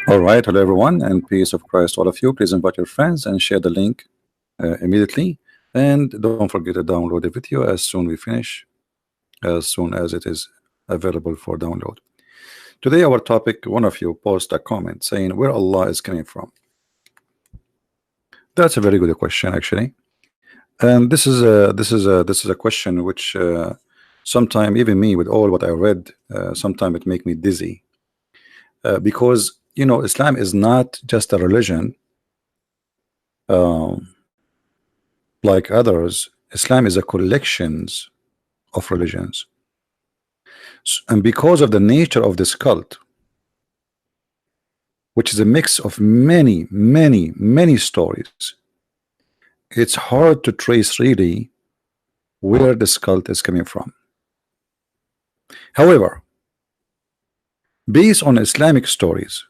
All right, hello everyone, and peace of Christ to all of you. Please invite your friends and share the link immediately. And don't forget to download the video as soon we finish, as soon as it is available for download. Today, our topic, one of you post a comment saying where Allah is coming from. That's a very good question, actually. And this is a question which sometime even me, with all what I read, sometime it make me dizzy, because Islam is not just a religion like others. Islam is a collections of religions, and because of the nature of this cult, which is a mix of many stories, it's hard to trace really where this cult is coming from. However, based on Islamic stories,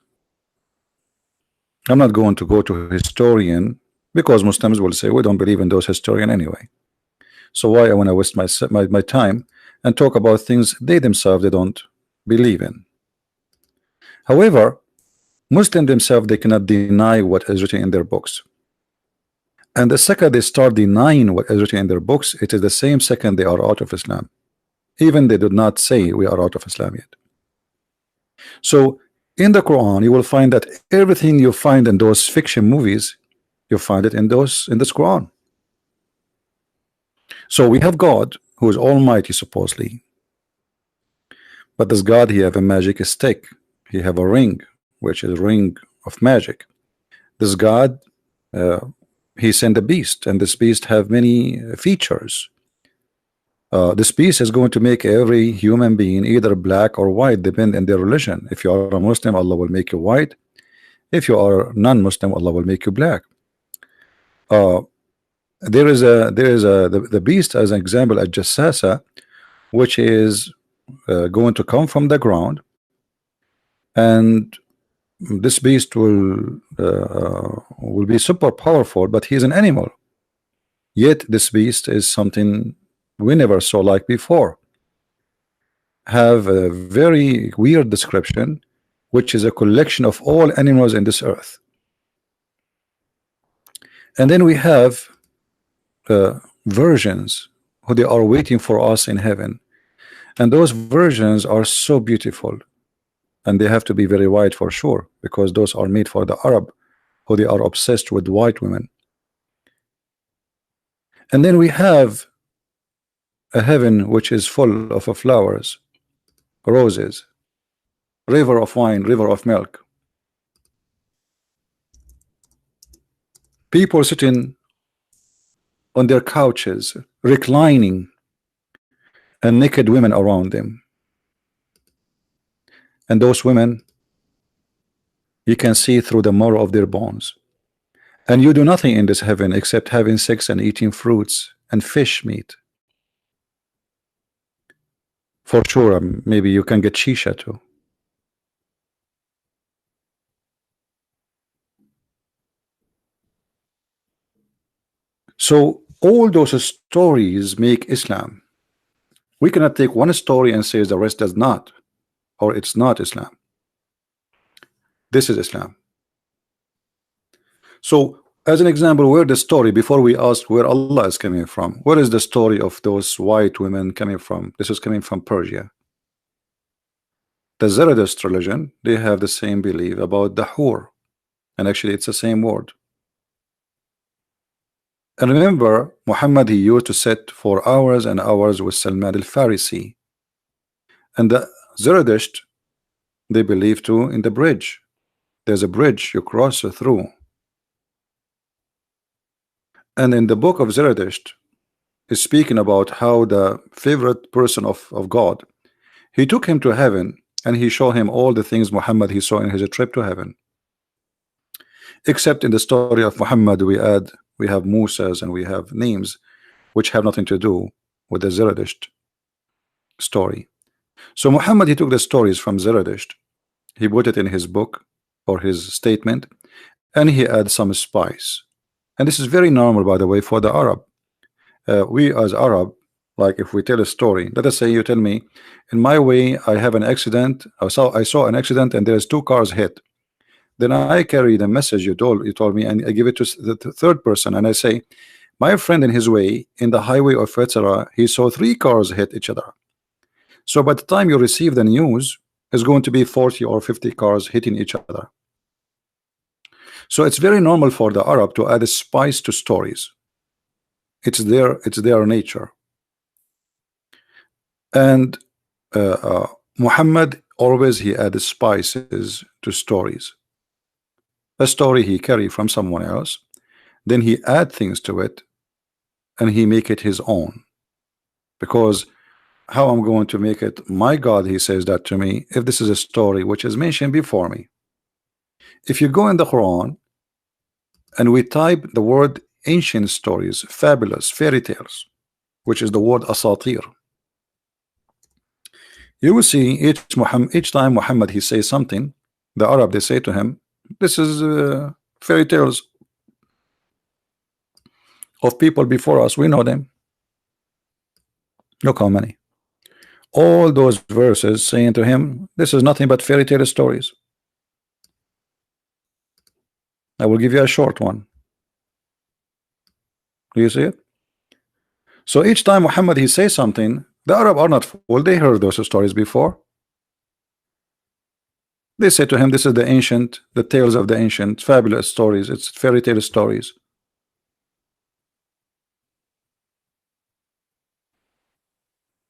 I'm not going to go to a historian, because Muslims will say we don't believe in those historians anyway. So why I want to waste my time and talk about things they themselves they don't believe in. However, Muslims themselves, they cannot deny what is written in their books. And the second they start denying what is written in their books, it is the same second they are out of Islam. Even they do not say we are out of Islam yet. So in the Quran, you will find that everything you find in those fiction movies, you find it in this Quran. So we have God who is almighty supposedly, but this God, he have a magic stick, he have a ring, which is a ring of magic. This God, he sent a beast, and this beast have many features. This beast is going to make every human being either black or white, depend on their religion. If you are a Muslim, Allah will make you white. If you are non-Muslim, Allah will make you black. There is the beast, as an example, a jassasa, which is going to come from the ground, and this beast will be super powerful, but he is an animal. Yet this beast is something we never saw like before. Have a very weird description, which is a collection of all animals in this earth. And then we have versions who they are waiting for us in heaven, and those versions are so beautiful, and they have to be very white for sure, because those are made for the Arab, who they are obsessed with white women. And then we have a heaven which is full of flowers, roses, river of wine, river of milk, people sitting on their couches, reclining, and naked women around them. And those women, you can see through the marrow of their bones. And you do nothing in this heaven except having sex and eating fruits and fish meat. For sure, maybe you can get shisha too. So all those stories make Islam. We cannot take one story and say the rest does not, or it's not Islam. This is Islam. So as an example, where the story, before we ask where Allah is coming from, where is the story of those white women coming from? This is coming from Persia. The Zoroastrian religion, they have the same belief about the hur, and actually it's the same word. And remember, Muhammad, he used to sit for hours and hours with Salman al-Farisi. And the Zoroastrian, they believe too in the bridge. There's a bridge you cross through. And in the book of Zoroastrian is speaking about how the favorite person of God, he took him to heaven, and he showed him all the things Muhammad he saw in his trip to heaven. Except in the story of Muhammad, we have Musa's and we have names which have nothing to do with the Zoroastrian story. So Muhammad, he took the stories from Zoroastrian, he put it in his book or his statement, and he added some spice. And this is very normal, by the way, for the Arab. We as Arab, like if we tell a story, let us say you tell me, in my way I have an accident, I saw an accident and there's 2 cars hit. Then I carry the message you told me, and I give it to the third person, and I say, my friend in his way in the highway of etc. he saw 3 cars hit each other. So by the time you receive the news, is going to be 40 or 50 cars hitting each other. So it's very normal for the Arab to add a spice to stories. It's their nature. And Muhammad always he added spices to stories. A story he carry from someone else, then he add things to it, and he make it his own. Because how I'm going to make it my God, he says that to me, if this is a story which is mentioned before me. If you go in the Quran and we type the word ancient stories, fabulous, fairy tales, which is the word asatir, you will see each time Muhammad he says something, the Arab they say to him, this is fairy tales of people before us, we know them. Look how many. All those verses saying to him, this is nothing but fairy tale stories. I will give you a short one. Do you see it? So each time Muhammad he says something, the Arab are not fooled. They heard those stories before. They say to him, this is the tales of the ancient, fabulous stories. It's fairy tale stories.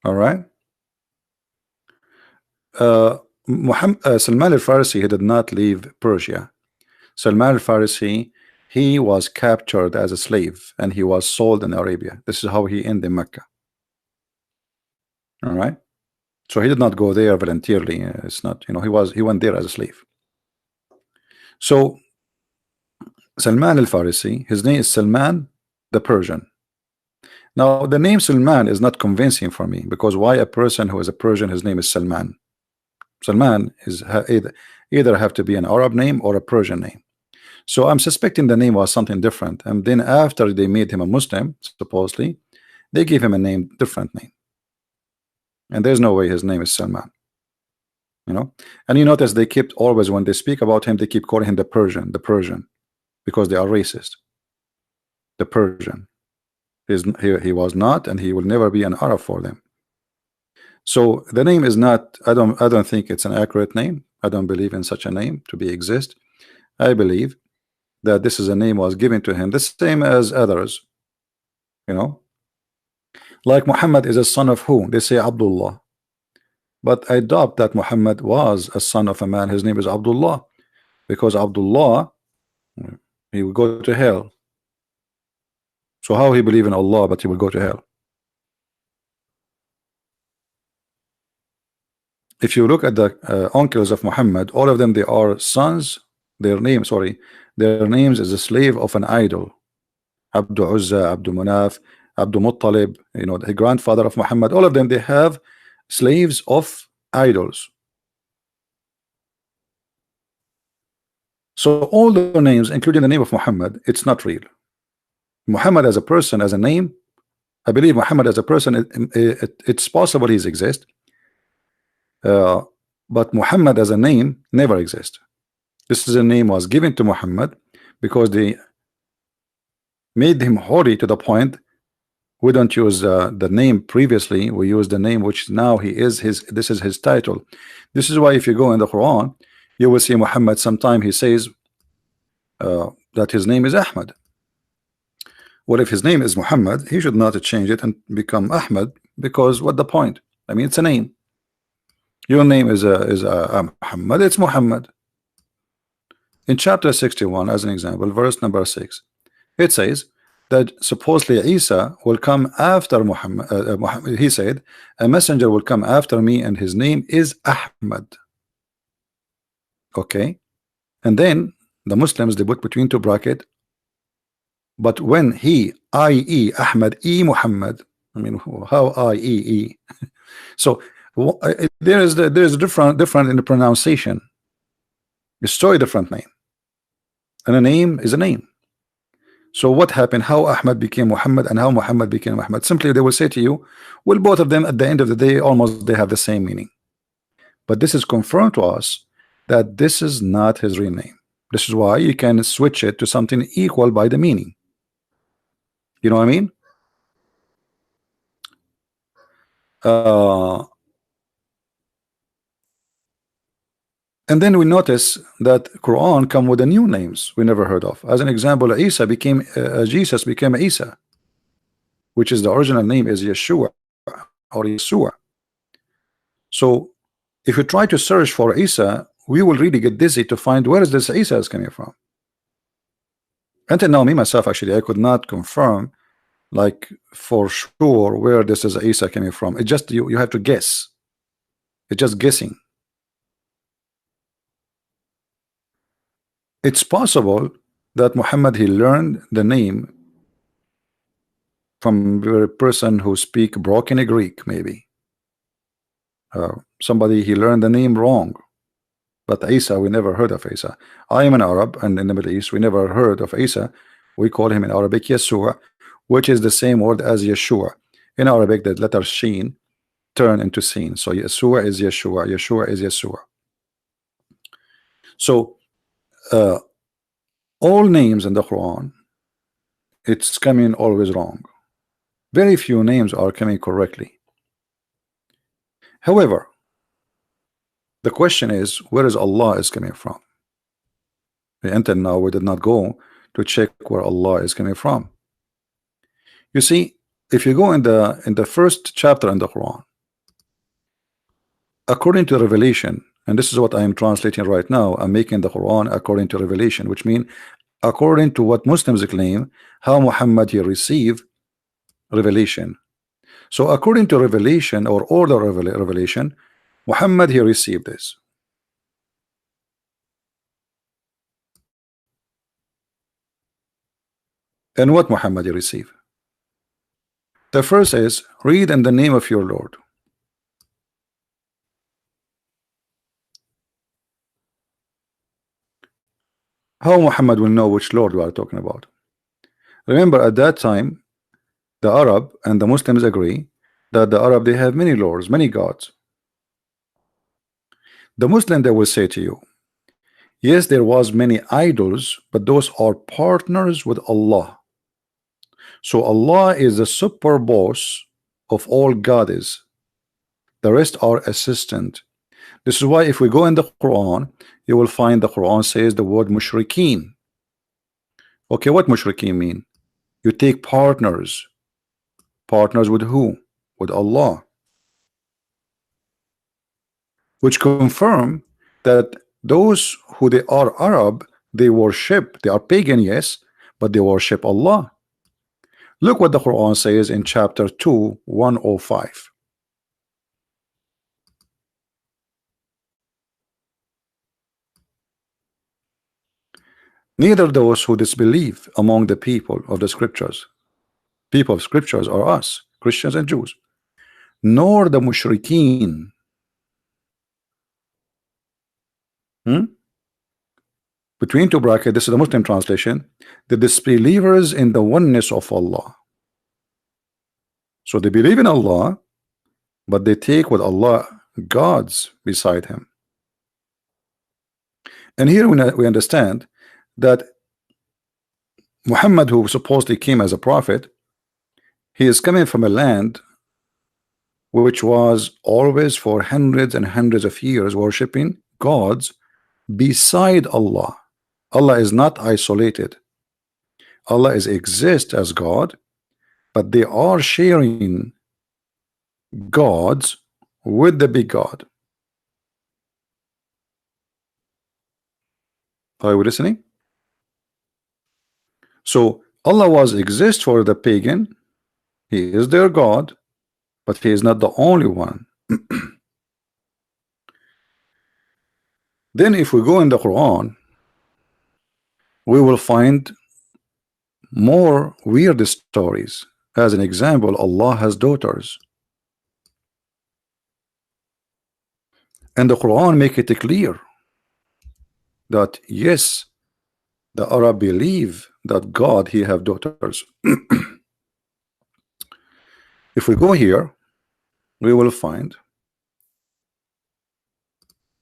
All right. Salman al-Farisi, he did not leave Persia. Salman al-Farisi, he was captured as a slave and he was sold in Arabia. This is how he ended Mecca. All right. So he did not go there voluntarily. It's not, he went there as a slave. So Salman al-Farisi, his name is Salman the Persian. Now the name Salman is not convincing for me, because why a person who is a Persian, his name is Salman? Salman is either have to be an Arab name or a Persian name. So I'm suspecting the name was something different, and then after they made him a Muslim, supposedly they gave him a different name, and there's no way his name is Salman. And you notice they keep always, when they speak about him, they keep calling him the Persian, because they are racist. The Persian. He was not, and he will never be an Arab for them. So the name is not, I don't think it's an accurate name. I don't believe in such a name to exist. I believe that this is a name was given to him the same as others. Like Muhammad is a son of who? They say Abdullah. But I doubt that Muhammad was a son of a man. His name is Abdullah, because Abdullah, he will go to hell. So how he believe in Allah but he will go to hell? If you look at the uncles of Muhammad, all of them, they are sons. Their names is a slave of an idol. Abdul Uzza, Abdul Manaf, Abdul Muttalib, the grandfather of Muhammad. All of them, they have slaves of idols. So all the names, including the name of Muhammad, it's not real. Muhammad as a person, as a name, I believe Muhammad as a person, it's possible he's exist, but Muhammad as a name never exists. This is a name was given to Muhammad because they made him holy to the point we don't use the name previously, we use the name which now this is his title. This is why if you go in the Quran, you will see Muhammad sometime he says that his name is Ahmad. Well, if his name is Muhammad, he should not change it and become Ahmad, because what the point? I mean, it's a name. Your name is Muhammad, it's Muhammad. In chapter 61, as an example, verse number 6, it says that supposedly Isa will come after Muhammad. He said, a messenger will come after me and his name is Ahmad. Okay, and then the Muslims, they put between two brackets, but when he, i.e. Ahmad, Muhammad, I mean, how i.e. So there is a different in the pronunciation. It's still a different name, and a name is a name. So what happened? How Ahmad became Muhammad and how Muhammad became Ahmad? Simply they will say to you, well, both of them at the end of the day almost they have the same meaning. But this is confirmed to us that this is not his real name. This is why you can switch it to something equal by the meaning. You know what I mean? And then we notice that Quran come with the new names we never heard of. As an example, Isa became Jesus became Isa, which is the original name is Yeshua or Yeshua. So if you try to search for Isa, we will really get dizzy to find where is this Isa is coming from. Until now, me myself, actually, I could not confirm like for sure where this is Isa coming from. It just you have to guess. It's just guessing. It's possible that Muhammad he learned the name from a person who speak broken Greek, maybe. Somebody he learned the name wrong. But Isa, we never heard of Isa. I am an Arab, and in the Middle East, we never heard of Isa. We call him in Arabic Yeshua, which is the same word as Yeshua. In Arabic, the letter Sheen turn into Sin. So Yeshua is Yeshua. Yeshua is Yeshua. So all names in the Quran, it's coming always wrong. Very few names are coming correctly. However, the question is, where is Allah is coming from? Until now, we did not go to check where Allah is coming from. You see, if you go in the first chapter in the Quran, according to Revelation, and this is what I am translating right now, I'm making the Quran according to Revelation, which means according to what Muslims claim, how Muhammad he received revelation. So according to Revelation or order of Revelation, Muhammad he received this. And what Muhammad he received? The first is, read in the name of your Lord. How Muhammad will know which Lord we are talking about? Remember, at that time, the Arab and the Muslims agree that the Arab they have many lords, many gods. The Muslim they will say to you, yes, there was many idols, but those are partners with Allah. So Allah is the super boss of all gods. The rest are assistant. This is why if we go in the Quran, you will find the Quran says the word mushrikeen. Okay, what mushrikeen mean? You take partners. Partners with who? With Allah. Which confirm that those who they are Arab, they worship, they are pagan, yes, but they worship Allah. Look what the Quran says in chapter 2, 105. Neither those who disbelieve among the people of the scriptures, people of scriptures are us, Christians and Jews, nor the mushrikeen. Between two brackets, this is the Muslim translation, the disbelievers in the oneness of Allah. So they believe in Allah, but they take with Allah gods beside him. And here we understand that Muhammad, who supposedly came as a prophet, he is coming from a land which was always for hundreds and hundreds of years worshipping gods beside Allah. Allah is not isolated. Allah is exist as God, but they are sharing gods with the big God. Are you listening? So Allah was exist for the pagan. He is their God, but he is not the only one. Then if we go in the Quran, we will find more weird stories. As an example, Allah has daughters. And the Quran make it clear that yes, the Arab believe that God he have daughters. If we go here, we will find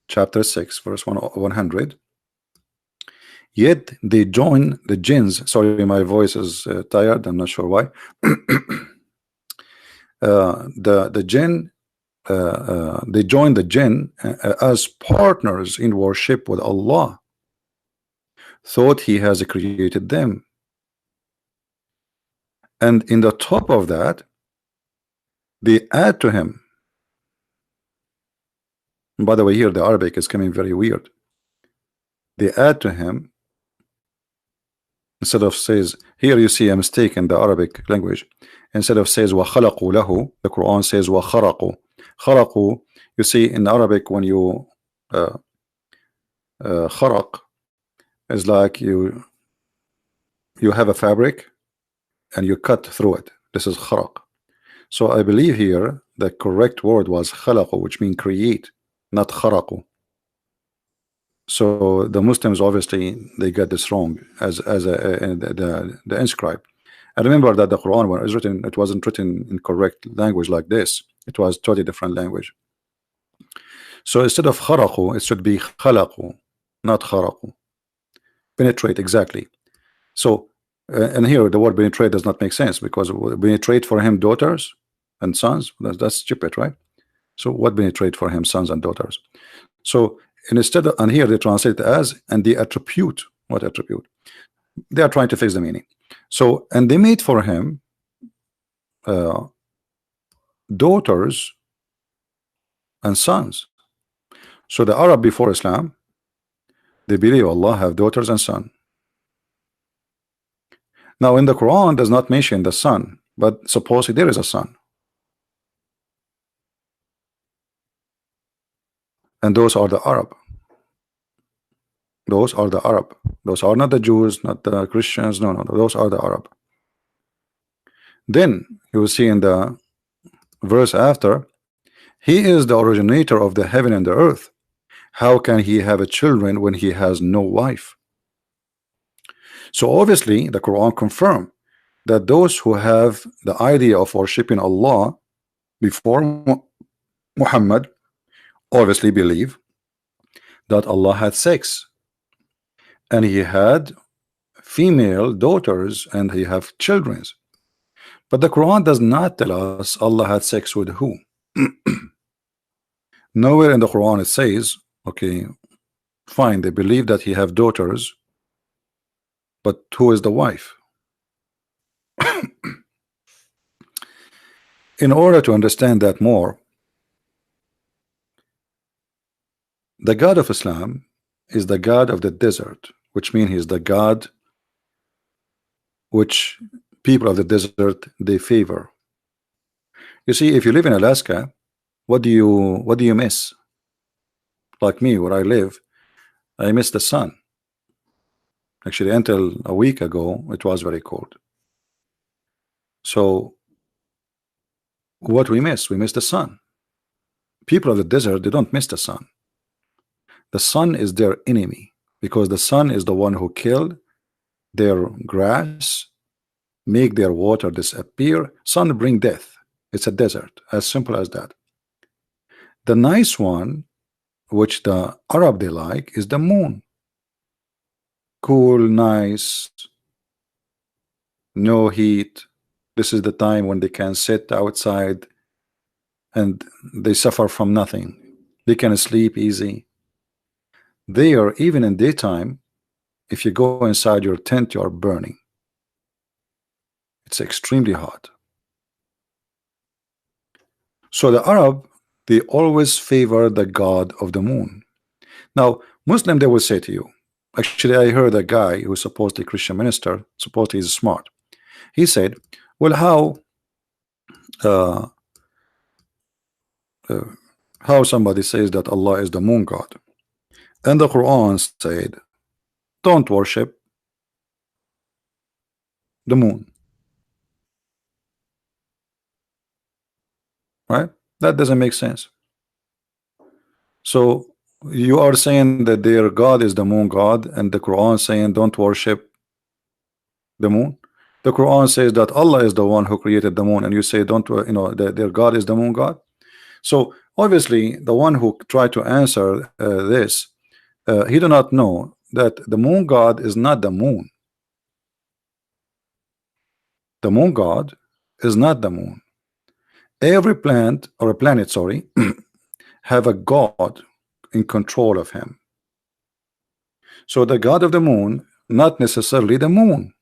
chapter 6 verse 100. Yet they join the jinns. Sorry, my voice is tired. I'm not sure why. The jinn, they join the jinn as partners in worship with Allah, thought He has created them. And in the top of that, they add to Him. And by the way, here the Arabic is coming very weird. They add to Him, instead of says, here you see a mistake in the Arabic language. Instead of says وَخَلَقُوا لَهُ, the Quran says وَخَرَقُوا. خَرَقُوا, you see in Arabic when you kharaq is like you have a fabric and you cut through it. This is kharaq. So I believe here the correct word was khalaqu, which means create, not kharaqu. So the Muslims obviously they get this wrong as the inscribe. I remember that the Quran, when it was written, it wasn't written in correct language like this. It was totally different language. So instead of kharaqu, it should be khalaqu, not kharaqu. Penetrate, exactly. So and here the word penetrate does not make sense, because penetrate for him daughters and sons, that's stupid, right? So what penetrate for him sons and daughters? So instead of, and here they translate it as, and the attribute. What attribute? They are trying to fix the meaning. So, and they made for him daughters and sons. So the Arab before Islam, they believe Allah have daughters and son. Now in the Quran does not mention the son, but suppose there is a son, and those are the Arab. Those are the Arab. Those are not the Jews, not the Christians. No, those are the Arab. Then you will see in the verse after, He is the originator of the heaven and the earth. How can He have a children when He has no wife? So obviously the Quran confirmed that those who have the idea of worshiping Allah before Muhammad obviously believe that Allah had sex, and He had female daughters, and He have children. But the Quran does not tell us Allah had sex with who. Nowhere in the Quran it says, okay, fine, they believe that He have daughters, but who is the wife? In order to understand that more, the God of Islam is the God of the desert, which means He's the God which people of the desert they favor. You see, if you live in Alaska, what do you miss? Like me, where I live, I miss the sun. Actually, until a week ago, it was very cold. So what we miss the sun. People of the desert, they don't miss the sun. The sun is their enemy, because the sun is the one who killed their grass, make their water disappear. Sun bring death. It's a desert, as simple as that. The nice one, which the Arab they like, is the moon. Cool, nice, no heat. This is the time when they can sit outside and they suffer from nothing. They can sleep easy. There, even in daytime, if you go inside your tent, you are burning. It's extremely hot. So the Arab, they always favor the god of the moon. Now, Muslim, they will say to you, actually, I heard a guy who's supposedly a Christian minister, supposedly he's smart. He said, well, how somebody says that Allah is the moon god, and the Quran said, don't worship the moon. Right? That doesn't make sense. So you are saying that their God is the moon god, and the Quran saying don't worship the moon. The Quran says that Allah is the one who created the moon, and you say don't, their God is the moon god. So obviously the one who tried to answer this, he do not know that the moon god is not the moon. The moon god is not the moon. Every planet, or a planet, sorry, have a god in control of him. So the god of the moon, not necessarily the moon.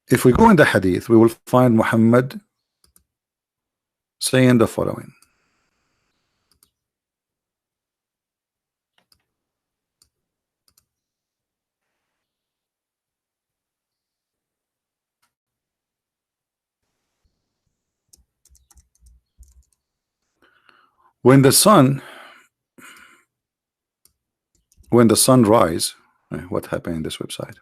If we go in the hadith, we will find Muhammad saying the following. When the sun rise, what happened in this website?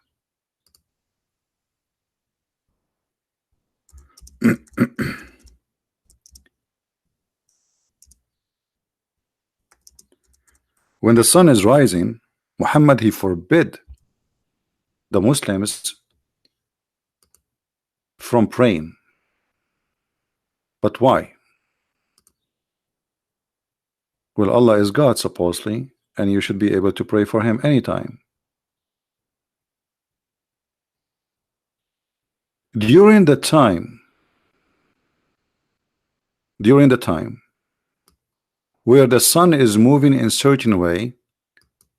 When the sun is rising, Muhammad, he forbid the Muslims from praying. But why? Well, Allah is God supposedly, and you should be able to pray for him anytime. During the time where the sun is moving in certain way,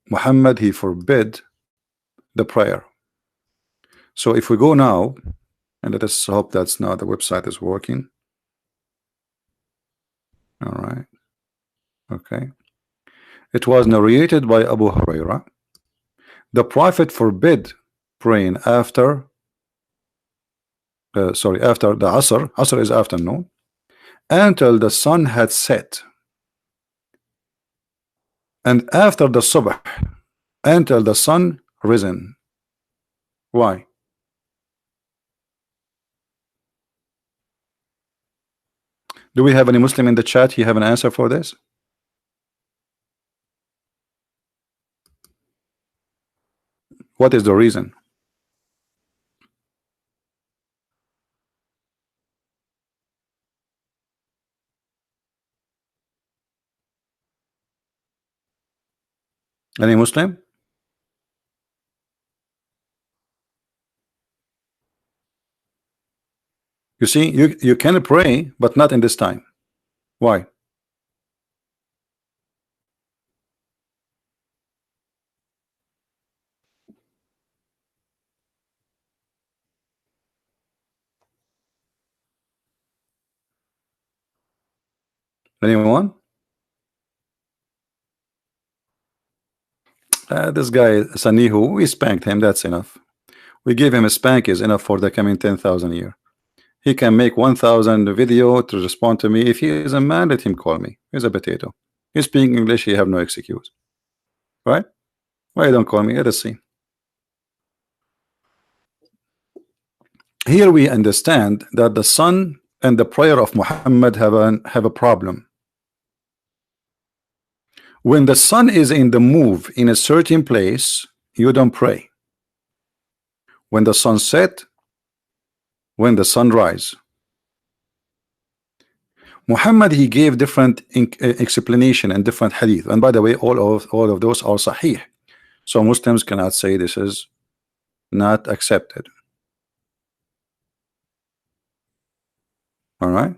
Muhammad, he forbid the prayer. So if we go now, and let us hope that's now the website is working. All right. Okay. It was narrated by Abu Huraira. The Prophet forbid praying after after the Asr. Asr is afternoon, until the sun had set, and after the Subh until the sun risen. Why? Do we have any Muslim in the chat? You have an answer for this? What is the reason? Any Muslim? You see, you can pray, but not in this time. Why? Anyone? This guy Sanihu, we spanked him. That's enough. We gave him a spank is enough for the coming 10,000 year. He can make 1,000 video to respond to me. If he is a man, let him call me. He's a potato. He's speaking English. He have no excuse. Right? Why don't call me? Let us see. Here we understand that the sun and the prayer of Muhammad have a problem. When the sun is in the move in a certain place, you don't pray. When the sun set, when the sun rise. Muhammad, he gave different explanation and different hadith, and by the way, all of those are sahih, so Muslims cannot say this is not accepted. All right,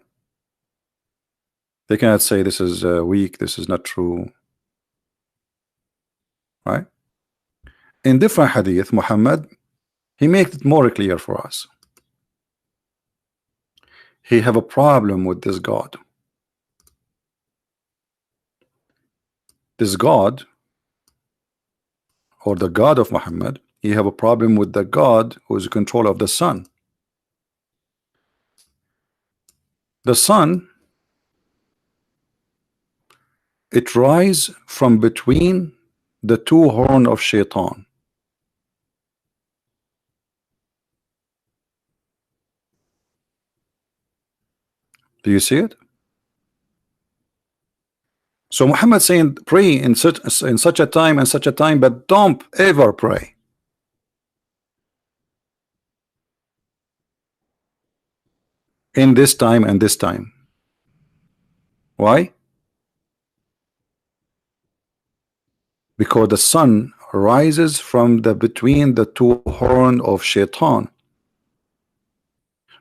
they cannot say this is weak, this is not true. Right? In different hadith, Muhammad, he made it more clear for us. He have a problem with this God. This God, or the God of Muhammad, he have a problem with the God who is in control of the sun. The sun, it rise from between the two horns of Shaitan. Do you see it? So Muhammad saying pray in such a time and such a time, but don't ever pray. In this time and this time. Why? because the sun rises from the between the two horn of shaitan.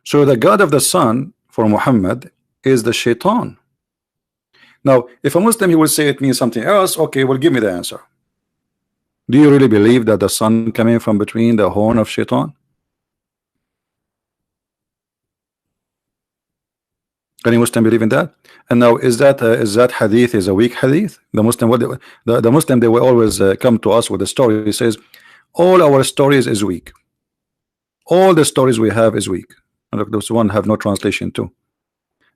So the God of the sun for Muhammad is the shaitan. Now if a Muslim, he will say it means something else. Okay, well, give me the answer. Do you really believe that the sun coming from between the horn of shaitan? Any Muslim believe in that? And now is that hadith is a weak hadith? The Muslim, what the Muslim, they will always come to us with a story. He says all our stories is weak. All the stories we have is weak. And look, those one have no translation too.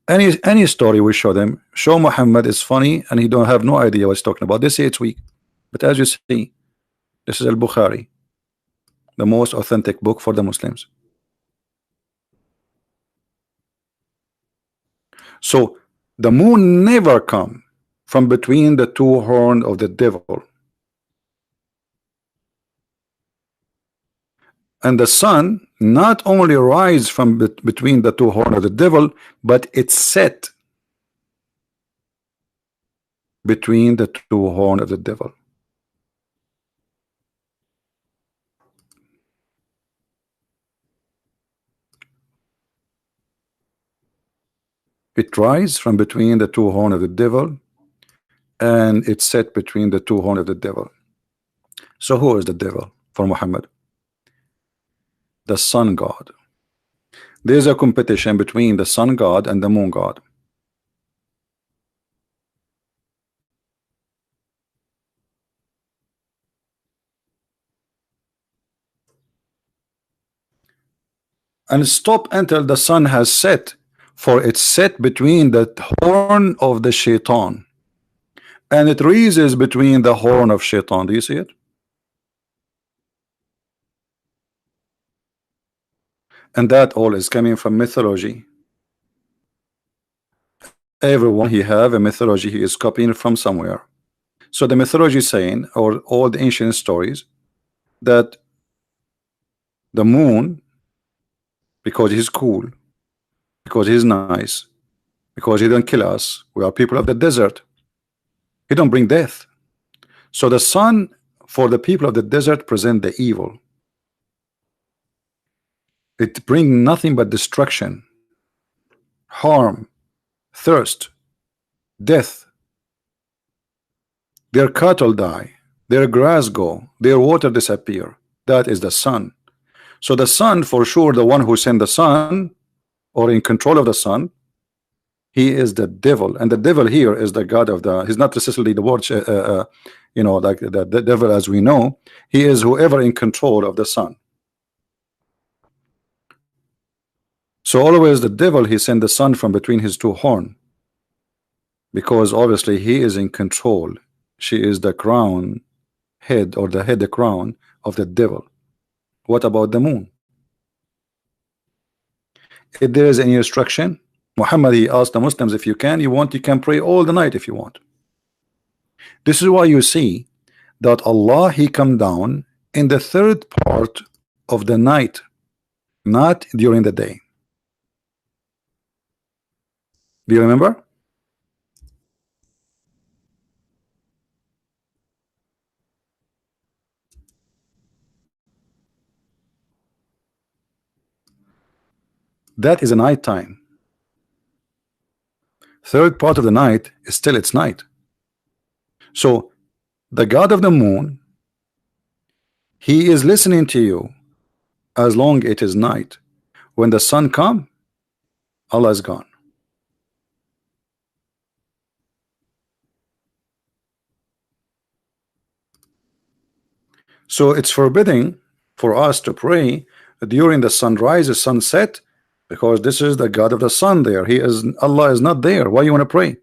Any story we show them, show Muhammad is funny and he don't have no idea what he's talking about. They say it's weak. But as you see, this is Al-Bukhari, the most authentic book for the Muslims. So the moon never come from between the two horns of the devil, and the sun not only rise from between the two horns of the devil, but it's set between the two horns of the devil. It rises from between the two horns of the devil, and it's set between the two horns of the devil. So who is the devil for Muhammad? The sun god. There's a competition between the sun god and the moon god. And stop until the sun has set, for it's set between the horn of the shaitan, and it rises between the horn of shaitan. Do you see it? And that all is coming from mythology. Everyone he have a mythology he is copying from somewhere. So the mythology is saying, or all the ancient stories, that the moon, because he's cool, because he's nice, because he don't kill us, we are people of the desert, he don't bring death. So the sun for the people of the desert present the evil. It bring nothing but destruction, harm, thirst, death. Their cattle die, their grass go, their water disappear. That is the sun. So the sun, for sure, the one who sent the sun, or in control of the sun, he is the devil. And the devil here is the god of the, he's not necessarily the word you know, like the devil as we know. He is whoever in control of the sun. So always the devil, he sent the sun from between his two horns, because obviously he is in control. She is the crown head, or the head, the crown of the devil. What about the moon? If there is any instruction, Muhammad, he asked the Muslims, if you want, you can pray all the night if you want. This is why you see that Allah, he come down in the third part of the night, not during the day. Do you remember? That is a night time. Third part of the night is still its night. So the God of the moon, he is listening to you as long it is night. When the sun come, Allah is gone. So it's forbidding for us to pray during the sunrise, the sunset, because this is the God of the sun there. He is, Allah is not there. Why you want to pray?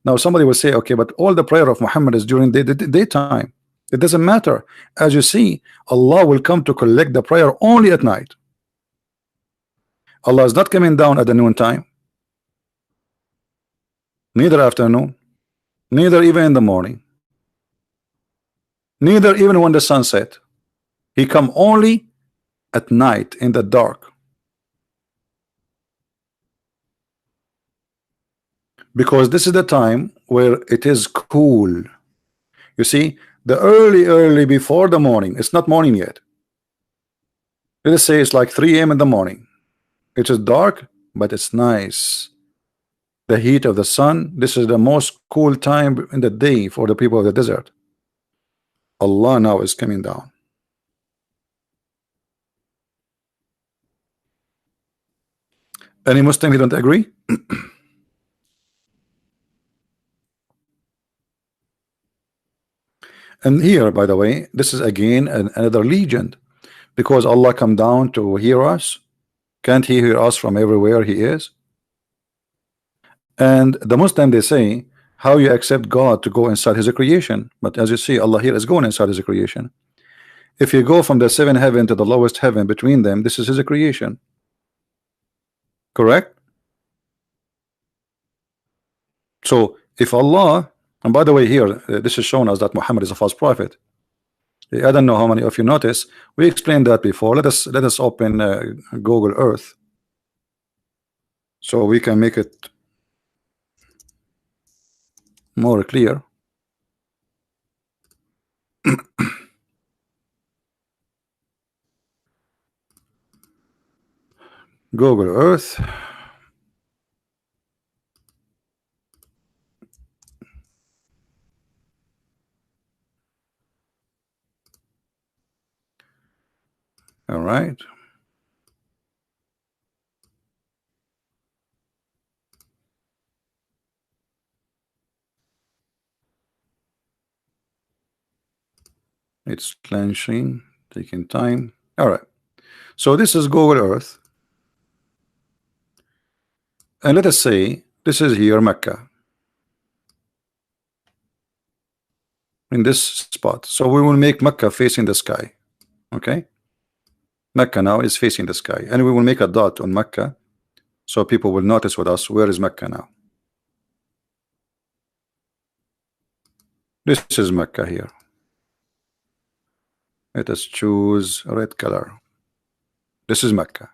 Now somebody will say, okay, but all the prayer of Muhammad is during the daytime. It doesn't matter. As you see, Allah will come to collect the prayer only at night. Allah is not coming down at the noon time, neither afternoon, neither even in the morning, neither even when the sun set. He come only at night in the dark. Because this is the time where it is cool. You see, The early before the morning, it's not morning yet. Let us say it's like 3 a.m. in the morning. It is dark, but it's nice. The heat of the sun, this is the most cool time in the day for the people of the desert. Allah now is coming down. Any Muslim, you don't agree? And here, by the way, this is again another legend, because Allah come down to hear us. Can't He hear us from everywhere He is? And the Muslim, they say, how you accept God to go inside His creation? But as you see, Allah here is going inside His creation. If you go from the 7th heaven to the lowest heaven, between them, this is His creation. Correct? So if Allah, and by the way, here this is shown us that Muhammad is a false prophet. I don't know how many of you notice. We explained that before. Let us open Google Earth so we can make it more clear. Google Earth. All right. It's launching, taking time. All right. So this is Google Earth. And let us say this is here Mecca. In this spot. So we will make Mecca facing the sky. Okay. Mecca now is facing the sky. And we will make a dot on Mecca, so people will notice with us, where is Mecca now? This is Mecca here. Let us choose red color. This is Mecca.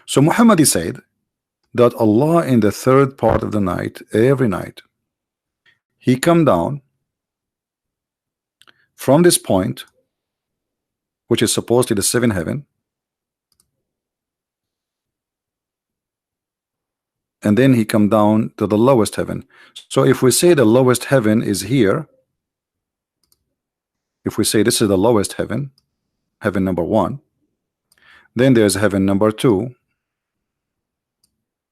So Muhammad said that Allah in the 3rd part of the night, every night, He come down from this point, which is supposedly the 7th heaven, and then He come down to the lowest heaven. So if we say the lowest heaven is here, if we say this is the lowest heaven, heaven number 1, then there's heaven number 2,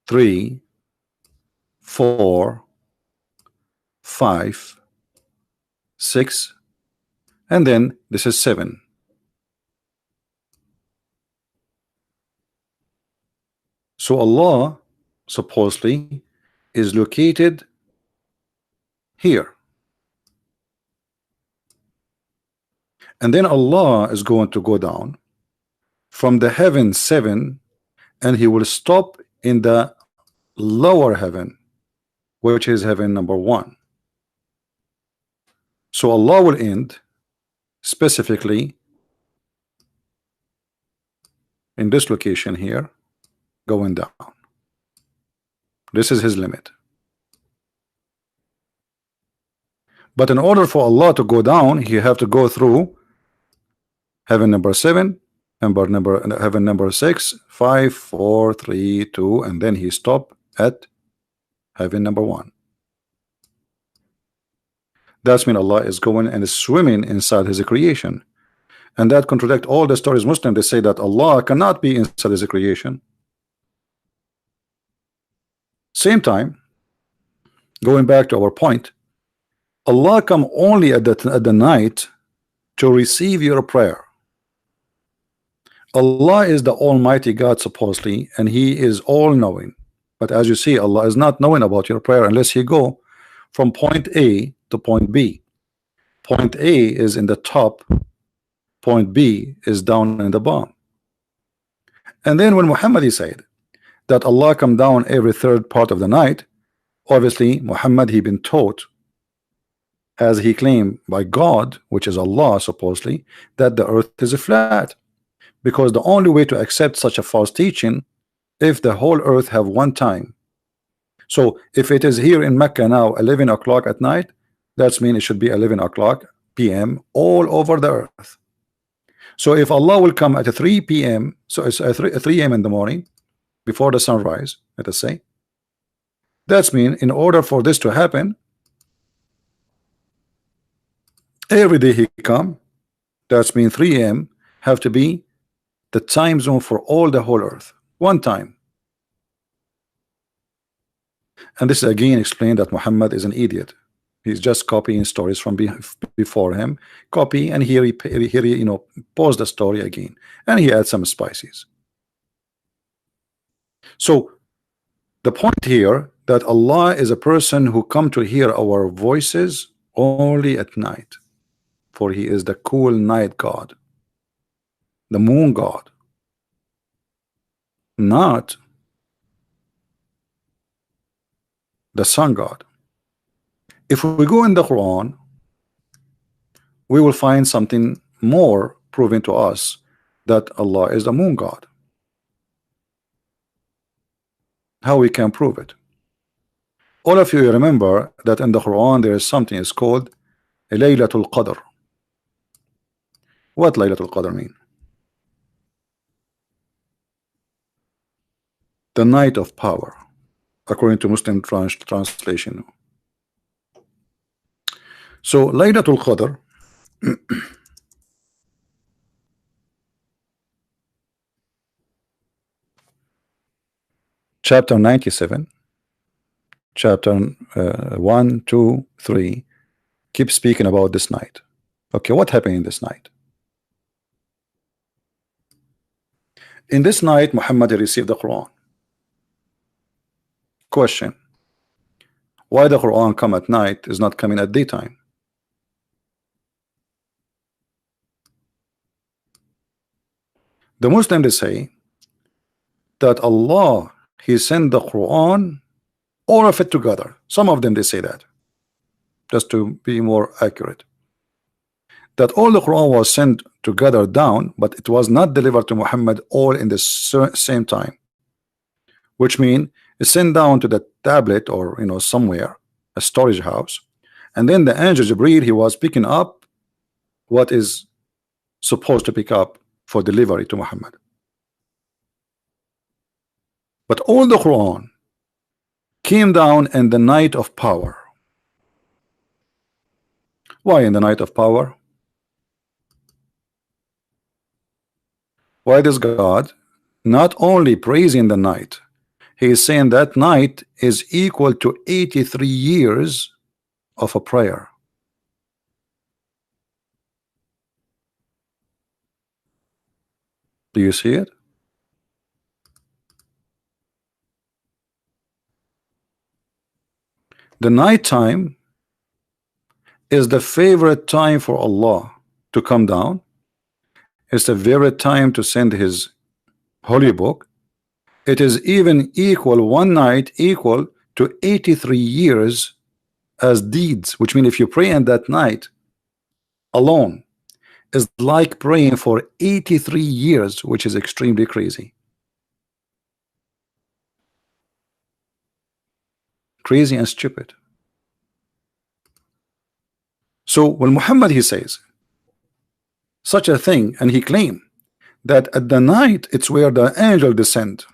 3, 4, 5, 6, and then this is 7. So Allah supposedly is located here. And then Allah is going to go down from the heaven 7, and He will stop in the lower heaven, which is heaven number 1. So Allah will end specifically in this location here, going down. This is His limit. But in order for Allah to go down, He have to go through heaven number 7, heaven number 6, 5, 4, 3, 2, and then He stop at heaven number 1. That's when Allah is going and is swimming inside His creation. And that contradict all the stories Muslim. They say that Allah cannot be inside His creation. Same time, going back to our point, Allah come only at the night to receive your prayer. Allah is the Almighty God supposedly, and He is all-knowing. But as you see, Allah is not knowing about your prayer unless you go from point A to point B. Point A is in the top, point B is down in the bottom. And then when Muhammad said that Allah come down every 3rd part of the night, obviously Muhammad, he been taught, as he claimed by God, which is Allah supposedly, that the earth is flat, because the only way to accept such a false teaching, if the whole earth have one time. So if it is here in Mecca now 11 o'clock at night, That means it should be 11 o'clock p.m. all over the earth. So if Allah will come at 3 p.m., so it's 3 a.m. in the morning before the sunrise, let us say, that means in order for this to happen, every day he come, that means 3 a.m. have to be the time zone for all the whole earth, one time. And this again explained that Muhammad is an idiot. He's just copying stories from before him, copy, and here he pause the story again, and he adds some spices. So the point here that Allah is a person who come to hear our voices only at night, for he is the cool night God, the moon God, not the sun God. If we go in the Quran, we will find something more proving to us that Allah is the moon God. How we can prove it? All of you remember that in the Quran there is something is called Laylatul Qadr. What Laylatul Qadr mean? The night of power, according to Muslim translation. So Laylatul Qadr chapter 97, chapter 1, 2, 3 keep speaking about this night. Okay, what happened in this night? In this night Muhammad received the Quran. Question: why the Quran come at night is not coming at daytime? The Muslims they say that Allah he sent the Quran all of it together. Some of them they say that, just to be more accurate, that all the Quran was sent together down, but it was not delivered to Muhammad all in the same time, which means it's sent down to the tablet or somewhere, a storage house, and then the angel Jibreel he was picking up what is supposed to pick up for delivery to Muhammad. But all the Quran came down in the night of power. Why in the night of power? Why does God not only praising the night, he is saying that night is equal to 83 years of a prayer. Do you see it? The night time is the favorite time for Allah to come down. It's the favorite time to send his holy book. It is even equal, one night equal to 83 years as deeds, which means if you pray in that night alone is like praying for 83 years, which is extremely crazy. Crazy and stupid. So when Muhammad he says such a thing, and he claimed that at the night it's where the angel descend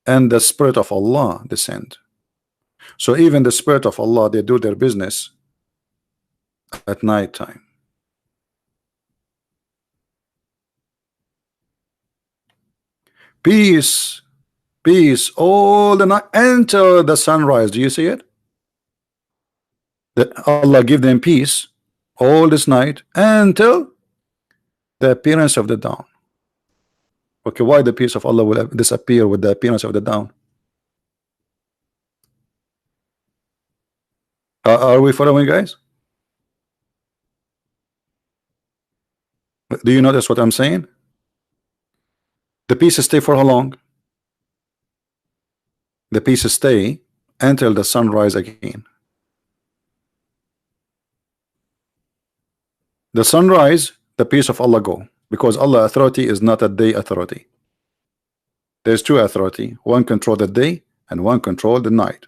and the spirit of Allah descend. So even the spirit of Allah they do their business at night time. Peace, peace all the night until the sunrise. Do you see it? That Allah give them peace all this night until the appearance of the dawn. Okay, why the peace of Allah will disappear with the appearance of the dawn? Are we following, guys? Do you notice what I'm saying? The peace stay for how long? The peace stay until the sunrise again. The sunrise, the peace of Allah go, because Allah authority is not a day authority. There's two authority, one control the day and one control the night.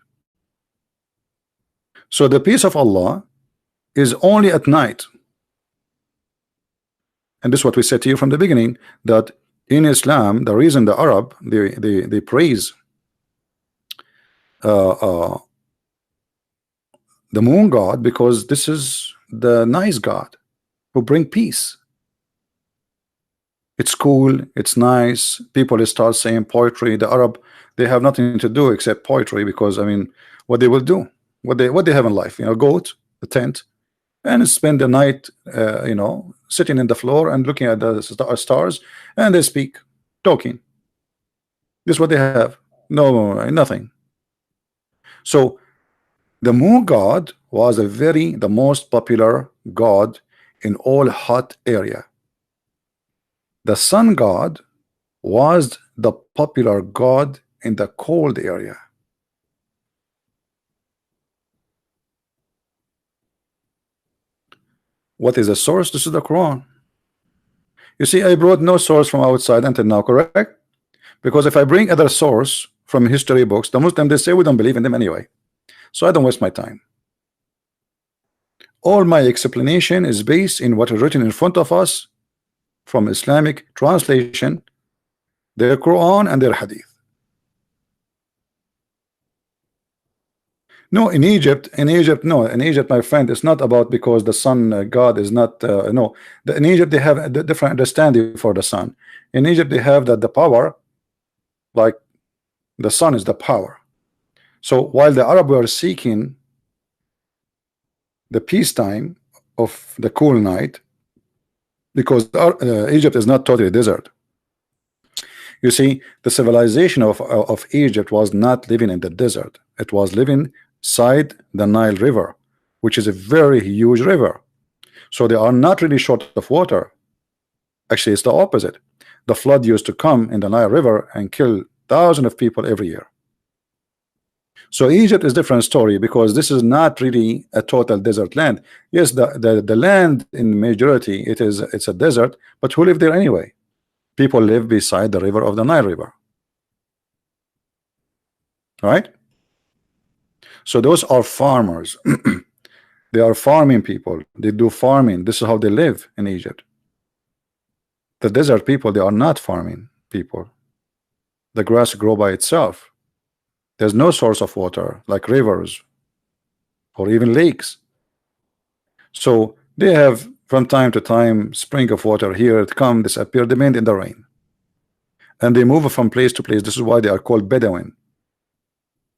So the peace of Allah is only at night. And this is what we said to you from the beginning, that in Islam, the reason the Arab they praise uh, uh, the moon god, because this is the nice God who bring peace. It's cool, it's nice. People start saying poetry. The Arab, they have nothing to do except poetry, because I mean, what they will do, what they have in life, you know, goat, a tent, and spend the night, you know, sitting in the floor and looking at the stars, and they speak, talking. This is what they have. No, nothing. So the moon god was the most popular god in all hot area. The sun god was the popular god in the cold area. What is the source? This is the Quran. You see, I brought no source from outside until now, correct? Because if I bring other source from history books, the Muslims, they say we don't believe in them anyway. So I don't waste my time. All my explanation is based in what is written in front of us from Islamic translation, their Quran and their Hadith. No, in Egypt, no, in Egypt, my friend, it's not about because the sun God is not, no. In Egypt, they have a different understanding for the sun. In Egypt, they have that the power, like the sun is the power. So while the Arab were seeking the peacetime of the cool night, because Egypt is not totally desert. You see, the civilization of Egypt was not living in the desert. It was living side the Nile River, which is a very huge river. So they are not really short of water. Actually, it's the opposite. The flood used to come in the Nile River and kill thousands of people every year. So Egypt is a different story, because this is not really a total desert land. Yes, the land in majority it's a desert, but who live there anyway? People live beside the river of the Nile River. All right? So those are farmers. They are farming people. They do farming. This is how they live in Egypt. The desert people, they are not farming people. The grass grow by itself. There's no source of water like rivers or even lakes. So they have from time to time spring of water, here it come, disappear, depend in the rain. And they move from place to place. This is why they are called Bedouin.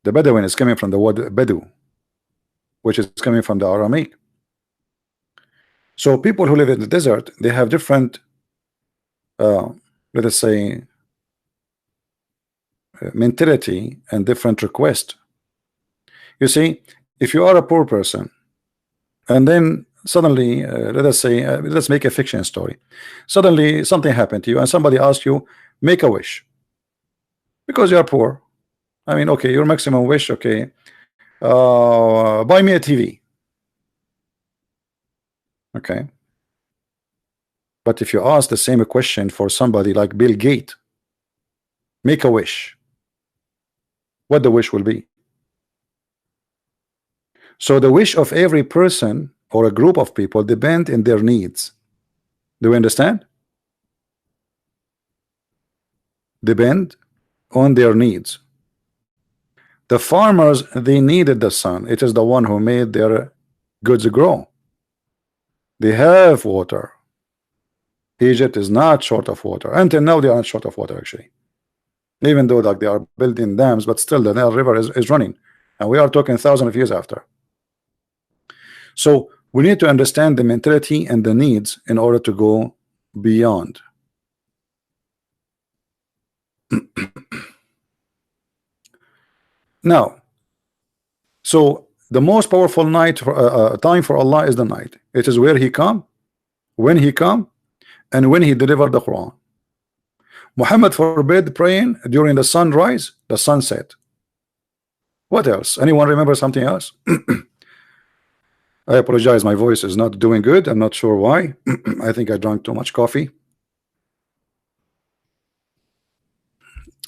The Bedouin is coming from the word Bedu, which is coming from the Aramaic. So people who live in the desert, they have different, let us say, mentality and different request. You see, if you are a poor person, and then suddenly, let us say, let's make a fiction story. Suddenly, something happened to you, and somebody asked you, make a wish, because you are poor. I mean, okay, your maximum wish, okay, buy me a TV. Okay. But if you ask the same question for somebody like Bill Gates, make a wish, what the wish will be. So the wish of every person or a group of people depend in their needs. Do you understand? Depend on their needs. The farmers, they needed the sun. It is the one who made their goods grow. They have water. Egypt is not short of water. Until now, they are not short of water, actually. Even though like they are building dams, but still the Nile River is running. And we are talking thousands of years after. So we need to understand the mentality and the needs in order to go beyond. Now, so the most powerful night for, time for Allah is the night. It is where He come, when He come, and when He delivered the Quran. Muhammad forbid praying during the sunrise, the sunset. What else? Anyone remember something else? I apologize, my voice is not doing good. I'm not sure why. I think I drank too much coffee.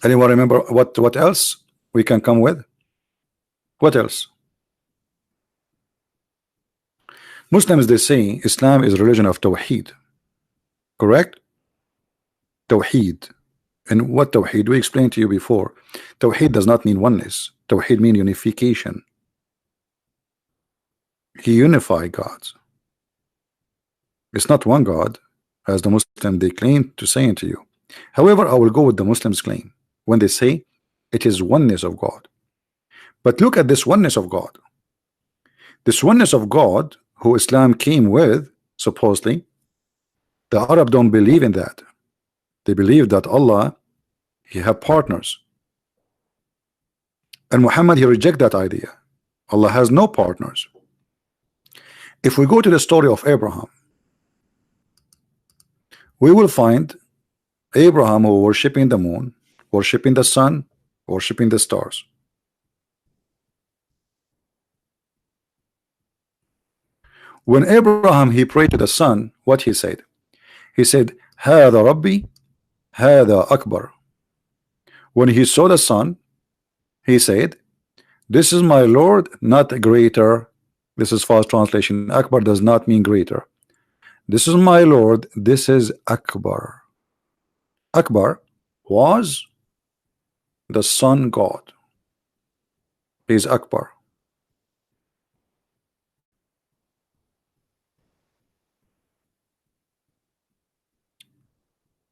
Anyone remember what else we can come with? What else? Muslims, they say Islam is a religion of Tawheed, correct? Tawheed. And what Tawheed? We explained to you before. Tawheed does not mean oneness. Tawheed means unification. He unified gods. It's not one God, as the Muslim they claim to say to you. However, I will go with the Muslims' claim when they say it is oneness of God. But look at this oneness of God. This oneness of God, who Islam came with, supposedly, the Arab don't believe in that. They believe that Allah, He have partners. And Muhammad, he reject that idea. Allah has no partners. If we go to the story of Abraham, we will find Abraham who worshiping the moon, worshiping the sun, worshiping the stars. When Abraham he prayed to the sun, what he said? He said, "Hada Rabbi, Hada Akbar." When he saw the sun, he said, "This is my Lord, not greater." This is false translation. Akbar does not mean greater. This is my Lord. This is Akbar. Akbar was the sun God. He is Akbar.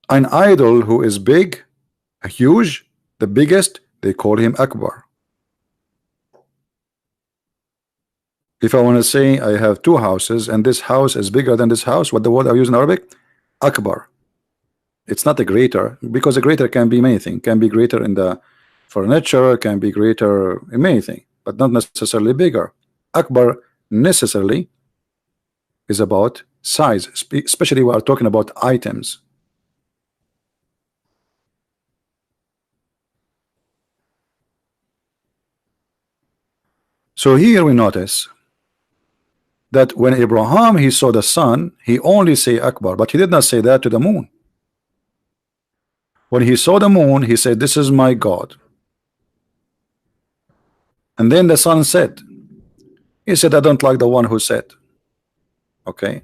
An idol who is big, huge, the biggest, they call him Akbar. If I want to say I have two houses and this house is bigger than this house, what the word I use in Arabic? Akbar. It's not a greater, because a greater can be many things. Can be greater in the furniture, can be greater in many things, but not necessarily bigger. Akbar necessarily is about size, especially we are talking about items. So here we notice that when Abraham he saw the sun, he only say Akbar, but he did not say that to the moon. When he saw the moon, he said, "This is my God." And then the sun said, he said, "I don't like the one who said." Okay,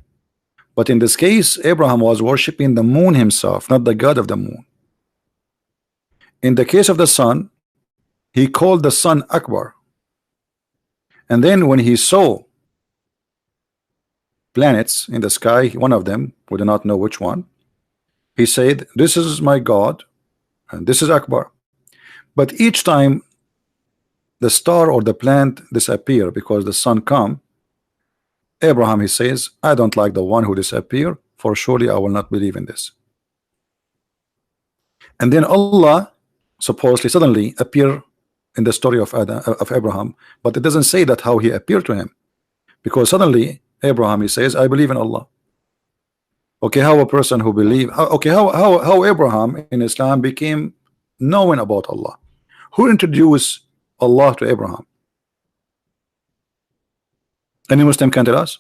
but in this case, Abraham was worshiping the moon himself, not the God of the moon. In the case of the sun, he called the sun Akbar. And then when he saw planets in the sky, one of them, we do not know which one, he said, "This is my God and this is Akbar." But each time the star or the planet disappear because the sun come, Abraham he says, "I don't like the one who disappear, for surely I will not believe in this." And then Allah supposedly suddenly appear in the story of Abraham, but it doesn't say that how he appeared to him, because suddenly Abraham he says, "I believe in Allah." Okay, how a person who believe, how Abraham in Islam became knowing about Allah? Who introduced Allah to Abraham? Any Muslim can tell us?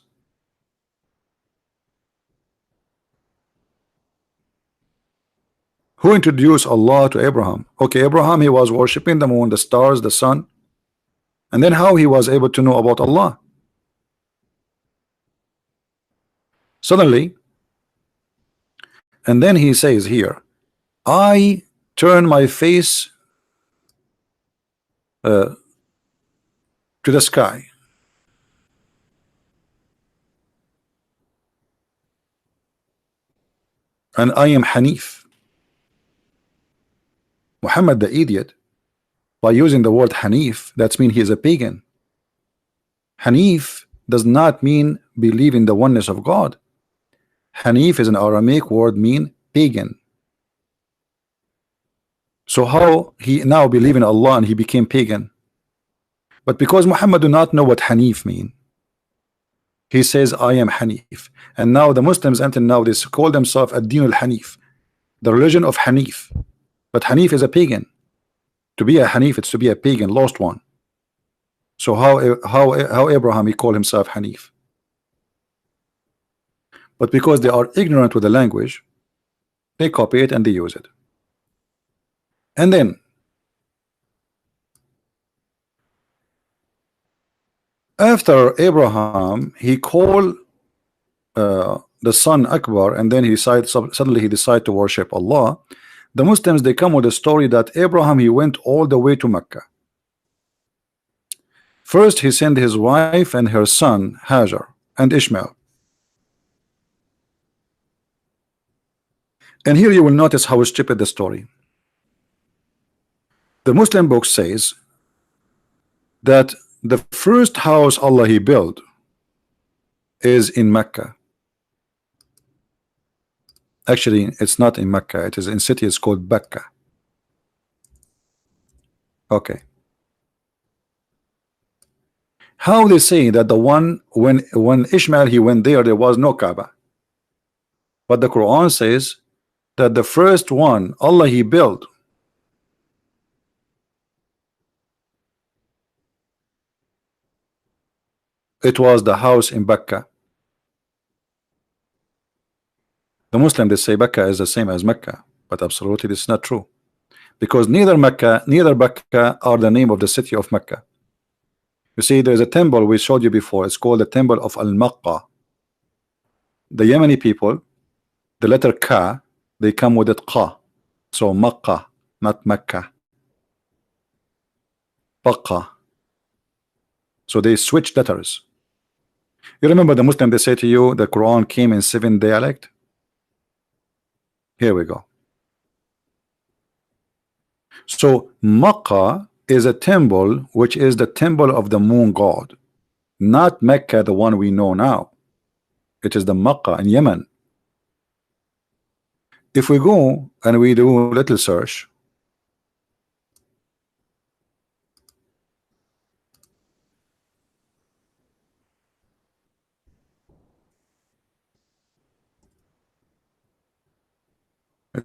Who introduced Allah to Abraham? Okay, Abraham he was worshiping the moon, the stars, the sun, and then how he was able to know about Allah? Suddenly, and then he says here, "I turn my face to the sky." And I am Hanif. Muhammad the idiot, by using the word Hanif, that means he is a pagan. Hanif does not mean believe in the oneness of God. Hanif is an Aramaic word mean pagan. So how he now believe in Allah and he became pagan? But because Muhammad do not know what Hanif mean, he says, "I am Hanif." And now the Muslims until now they call themselves ad-din al-Hanif, the religion of Hanif. But Hanif is a pagan. To be a Hanif, it's to be a pagan, lost one. So how Abraham he called himself Hanif? But because they are ignorant with the language, they copy it and they use it. And then after Abraham he called the son Akbar, and then he suddenly he decided to worship Allah. The Muslims, they come with a story that Abraham, he went all the way to Mecca. First he sent his wife and her son Hajar and Ishmael. And here you will notice how stupid the story. The Muslim book says that the first house Allah he built is in Mecca. Actually, it's not in Mecca, it is in city, it's called Becca. Okay. How they say that the one when Ishmael he went there was no Kaaba, but the Quran says that the first one Allah he built it was the house in Becca. The Muslim, they say Becca is the same as Mecca, but absolutely this is not true, because neither Mecca neither Becca are the name of the city of Mecca. You see, there is a temple we showed you before, it's called the temple of Al-Maqqa. The Yemeni people, the letter Ka, they come with it Qa, so Maqqa, not Mecca, Baqqa. So they switch letters. You remember the Muslim, they say to you the Quran came in 7 dialect. Here we go. So Makkah is a temple which is the temple of the moon god, not Mecca, the one we know now. It is the Makkah in Yemen. If we go and we do a little search,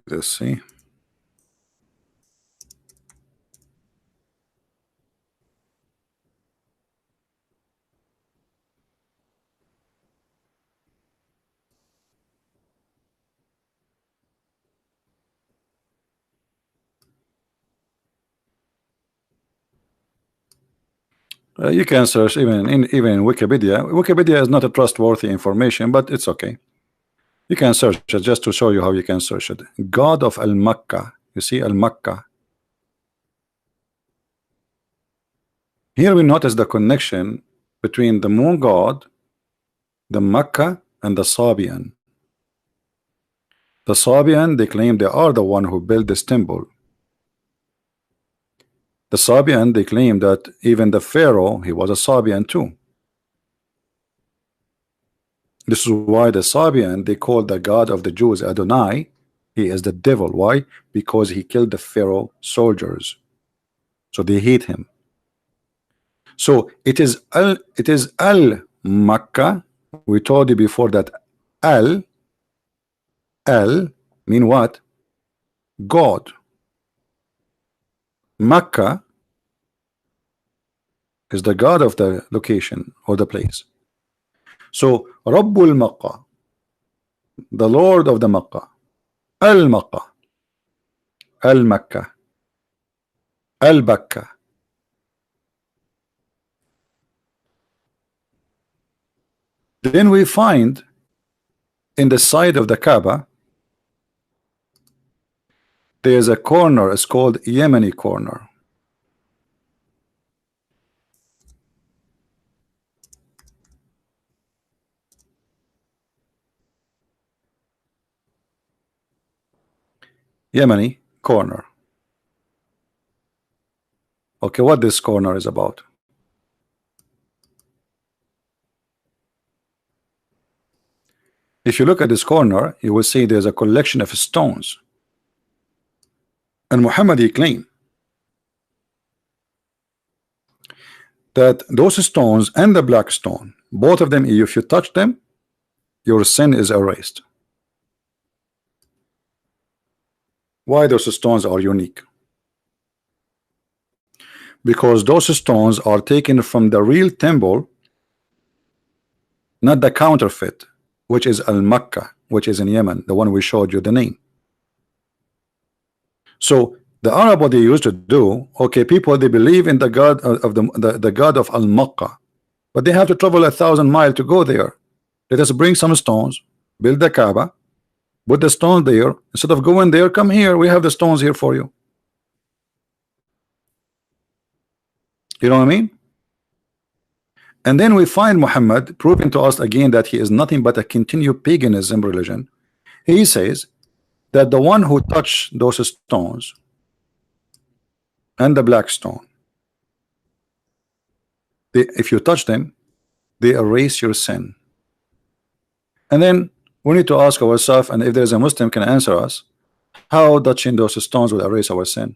let's see. You can search even in Wikipedia. Wikipedia is not a trustworthy information, but it's okay. You can search it just to show you how you can search it. God of Al-Makkah. You see Al-Makkah. Here we notice the connection between the moon god, the Makkah, and the Sabian. The Sabian, they claim they are the one who built this temple. The Sabian, they claim that even the Pharaoh, he was a Sabian too. This is why the Sabian, they call the God of the Jews Adonai. He is the devil. Why? Because he killed the Pharaoh soldiers. So they hate him. So it is Al-Makkah. We told you before that Al mean what? God. Makkah is the God of the location or the place. So Rabbul Makkah, the Lord of the Makkah, Al-Makkah, Al-Makkah, Al-Bakka. Then we find in the side of the Kaaba there is a corner, it's called Yemeni corner. Yemeni corner. Okay, what this corner is about? If you look at this corner, you will see there's a collection of stones. And Muhammad, he claimed that those stones and the black stone, both of them, if you touch them, your sin is erased. Why those stones are unique? Because those stones are taken from the real temple, not the counterfeit, which is Al-Makkah, which is in Yemen, the one we showed you the name. So the Arab, what they used to do, okay, people, they believe in the God of the God of Al-Makkah, but they have to travel 1,000 miles to go there. Let us bring some stones, build the Kaaba, put the stone there. Instead of going there, come here. We have the stones here for you. You know what I mean? And then we find Muhammad proving to us again that he is nothing but a continued paganism religion. He says that the one who touched those stones and the black stone, if you touch them, they erase your sin. And then we need to ask ourselves, and if there's a Muslim can answer us, how touching those stones will erase our sin.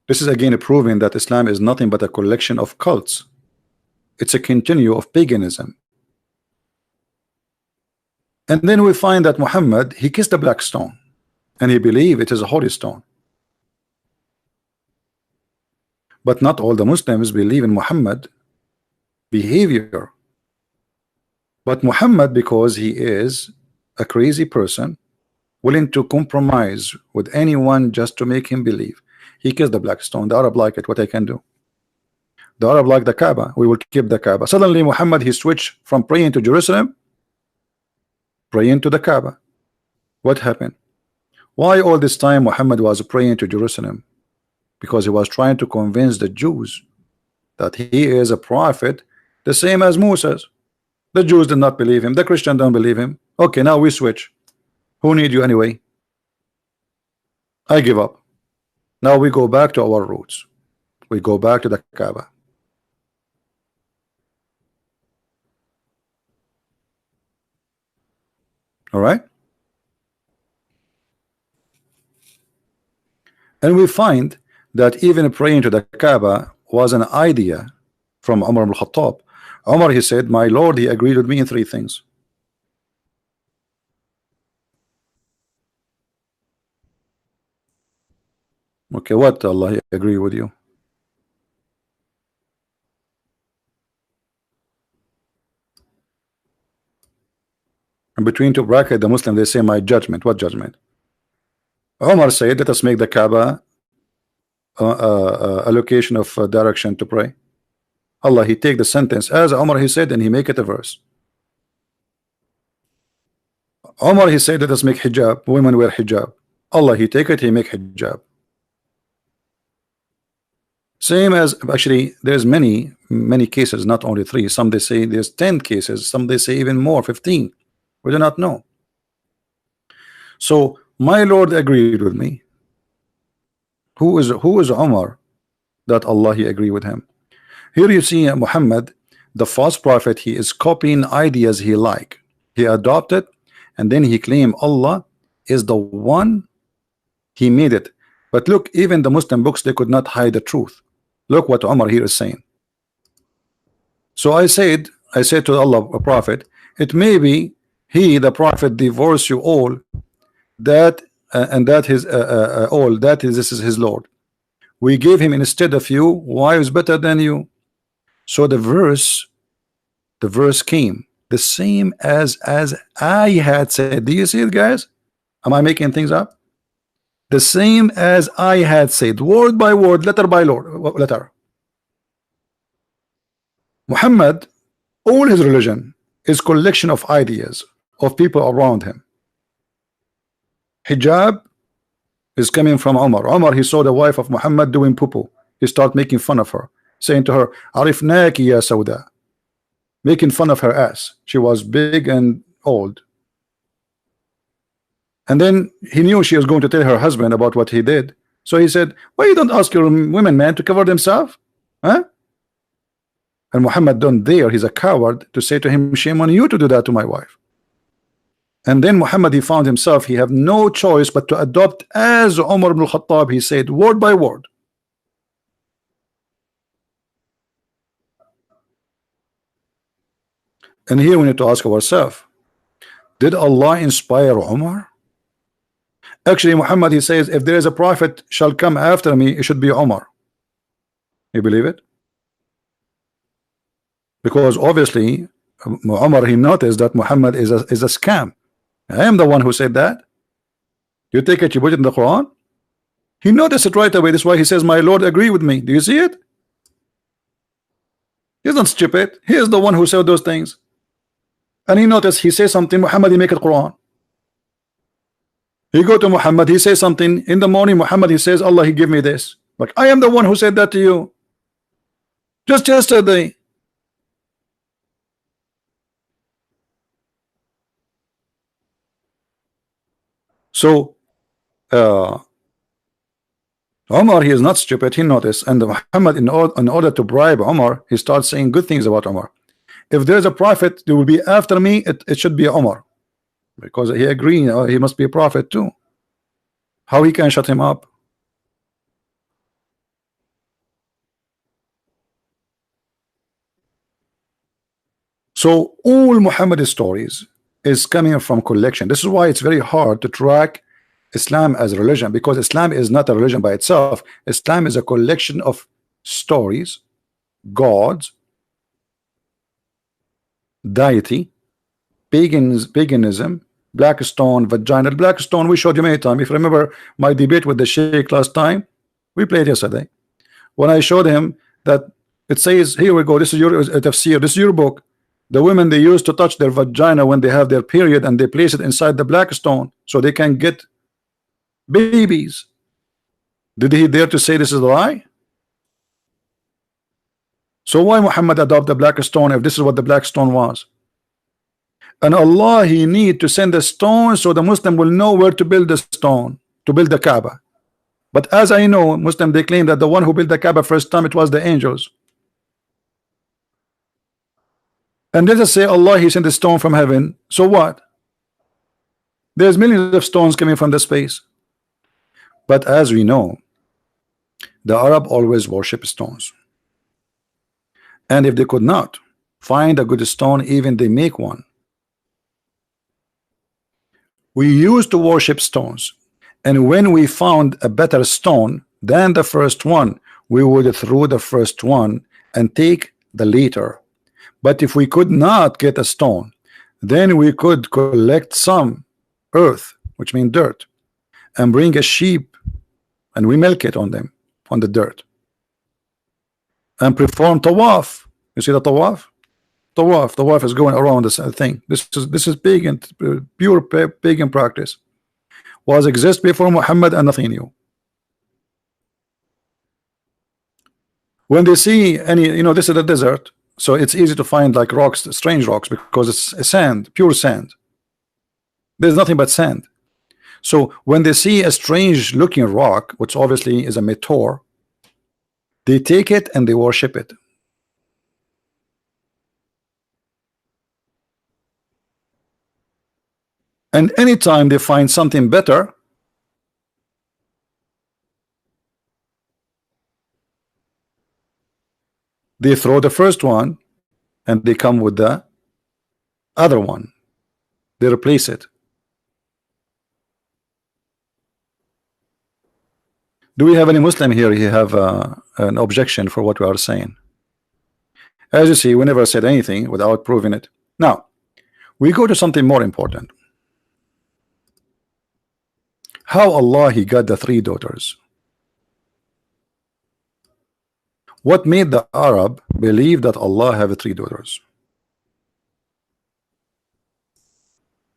This is again proving that Islam is nothing but a collection of cults. It's a continue of paganism. And then we find that Muhammad, he kissed the black stone and he believed it is a holy stone. But not all the Muslims believe in Muhammad behavior. But Muhammad, because he is a crazy person, willing to compromise with anyone just to make him believe, he kissed the black stone. The Arab like it. What I can do? The Arab like the Kaaba. We will keep the Kaaba. Suddenly Muhammad, he switched from praying to Jerusalem, praying to the Kaaba. What happened? Why all this time Muhammad was praying to Jerusalem? Because he was trying to convince the Jews that he is a prophet, the same as Moses. The Jews did not believe him. The Christians don't believe him. Okay, now we switch. Who need you anyway? I give up. Now we go back to our roots. We go back to the Kaaba. All right. And we find that even praying to the Kaaba was an idea from Umar ibn Khattab. Umar, he said, my Lord, he agreed with me in three things. Okay, what Allah he agree with you? And between two brackets, the Muslim, they say my judgment. What judgment? Umar said, let us make the Kaaba a location of direction to pray. Allah, he take the sentence as Umar he said, and he make it a verse. Umar he said, let us make hijab. Women wear hijab. Allah, he take it, he make hijab. Same as, actually, there's many cases, not only three. Some they say there's 10 cases. Some they say even more, 15. We do not know. So my Lord agreed with me. Who is Umar that Allah he agreed with him? Here you see Muhammad, the false prophet. He is copying ideas he like. He adopted, and then he claimed Allah is the one. He made it. But look, even the Muslim books, they could not hide the truth. Look what Umar here is saying. So I said to Allah, a prophet, it may be he, the prophet, divorce you all, that and that his all that is, this is his Lord. We gave him instead of you wives better than you. So the verse came the same as I had said. Do you see it, guys? Am I making things up? The same as I had said, word by word, letter by letter. Muhammad, all his religion is collection of ideas of people around him. Hijab is coming from Umar. Umar, he saw the wife of Muhammad doing poo-poo. He started making fun of her, saying to her, Arifnaki ya Sauda, making fun of her ass. She was big and old. And then he knew she was going to tell her husband about what he did. So he said, why you don't ask your women, man, to cover themselves? Huh? And Muhammad don't dare, he's a coward, to say to him, shame on you to do that to my wife. And then Muhammad, he found himself, he have no choice but to adopt as Umar ibn Khattab, he said, word by word. And here we need to ask ourselves, did Allah inspire Umar? Actually, Muhammad, he says, if there is a prophet shall come after me, it should be Umar. You believe it? Because obviously Umar, he noticed that Muhammad is a scam. I am the one who said that. You take it, you put it in the Quran. He noticed it right away. That's why he says, my Lord agree with me. Do you see it? He's not stupid. He is the one who said those things. And he noticed, he says something, Muhammad, he make it Quran. He go to Muhammad, he says something in the morning, Muhammad, he says, Allah, he give me this. Like, I am the one who said that to you just yesterday. So Omar, he is not stupid, he noticed, and Muhammad, in order to bribe Omar, he starts saying good things about Omar. If there's a prophet who will be after me, it should be Omar, because he agreed he must be a prophet too. How he can shut him up? So all Muhammad's stories is coming from collection. This is why it's very hard to track Islam as a religion, because Islam is not a religion by itself. Islam is a collection of stories, gods, deity, paganism, black stone, vaginal. Black stone we showed you many times. If you remember my debate with the Sheikh last time, we played yesterday, when I showed him that it says, here we go, this is your tafsir, this is your book. The women, they used to touch their vagina when they have their period, and they place it inside the black stone so they can get babies. Did he dare to say this is a lie? So why Muhammad adopt the black stone if this is what the black stone was? And Allah, he need to send a stone so the Muslim will know where to build the stone, to build the Kaaba. But as I know, Muslim, they claim that the one who built the Kaaba first time, it was the angels. And let us say Allah, he sent a stone from heaven. So what? There's millions of stones coming from the space. But as we know, the Arab always worship stones. And if they could not find a good stone, even they make one. We used to worship stones, and when we found a better stone than the first one, we would throw the first one and take the later. But if we could not get a stone, then we could collect some earth, which means dirt, and bring a sheep, and we milk it on them, on the dirt, and perform tawaf. You see the tawaf? Tawaf is going around this thing. This is pagan, pure pagan practice. Was exist before Muhammad and nothing new. When they see any, this is the desert, so it's easy to find like rocks, strange rocks, because it's sand, pure sand. There's nothing but sand. So when they see a strange looking rock, which obviously is a meteor, they take it and they worship it. And anytime they find something better, they throw the first one and they come with the other one. They replace it. Do we have any Muslim here? He have an objection for what we are saying? As you see, we never said anything without proving it. Now, we go to something more important. How Allah, he got the 3 daughters. What made the Arab believe that Allah have 3 daughters?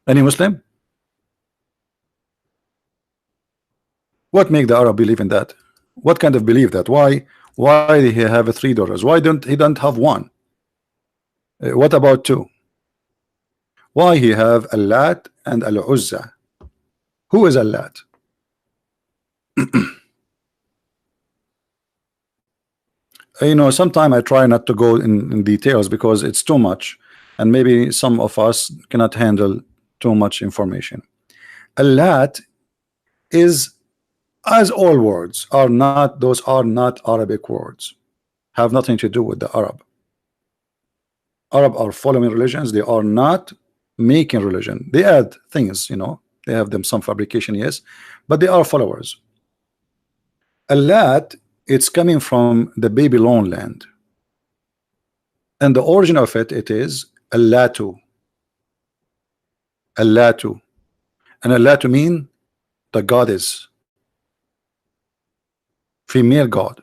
Any Muslim? What make the Arab believe in that? What kind of belief that? Why did he have 3 daughters? Why don't he have 1? What about 2? Why he have Al-Lat and Al-Uzza? Who is Al-Lat? Sometimes I try not to go in details because it's too much, and maybe some of us cannot handle too much information. Al-Lat is, as all words are not, those are not Arabic words, have nothing to do with the Arab. Arab are following religions, they are not making religion. They add things, they have them some fabrication, yes, but they are followers. Al-Lat, it's coming from the Babylon land, and the origin of it is Al-Latu. Al-Latu, and Al-Latu mean the goddess, female god.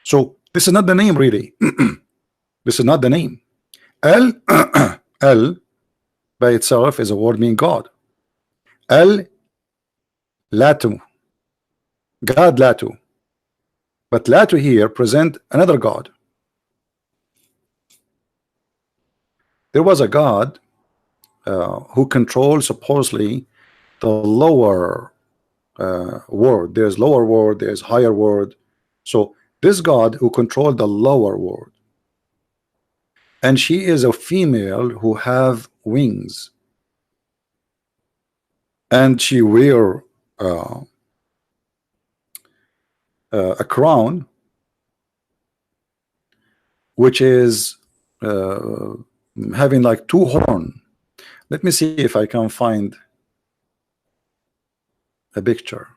So this is not the name really. This is not the name. El El by itself is a word meaning God. El Latu, God Latu. But Latu here present another God. There was a God who controls supposedly the lower world. There's lower world, there's higher world. So this God who controlled the lower world, and she is a female who have wings, and she wear a crown which is having like two horns. Let me see if I can find a picture.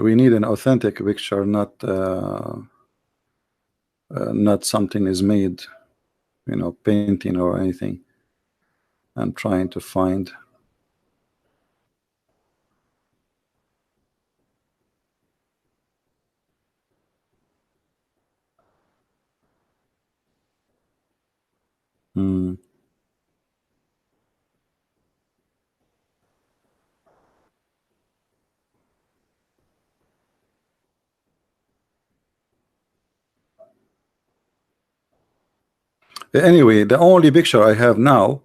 We need an authentic picture, not something is made, you know, painting or anything. I'm trying to find. Anyway, the only picture I have now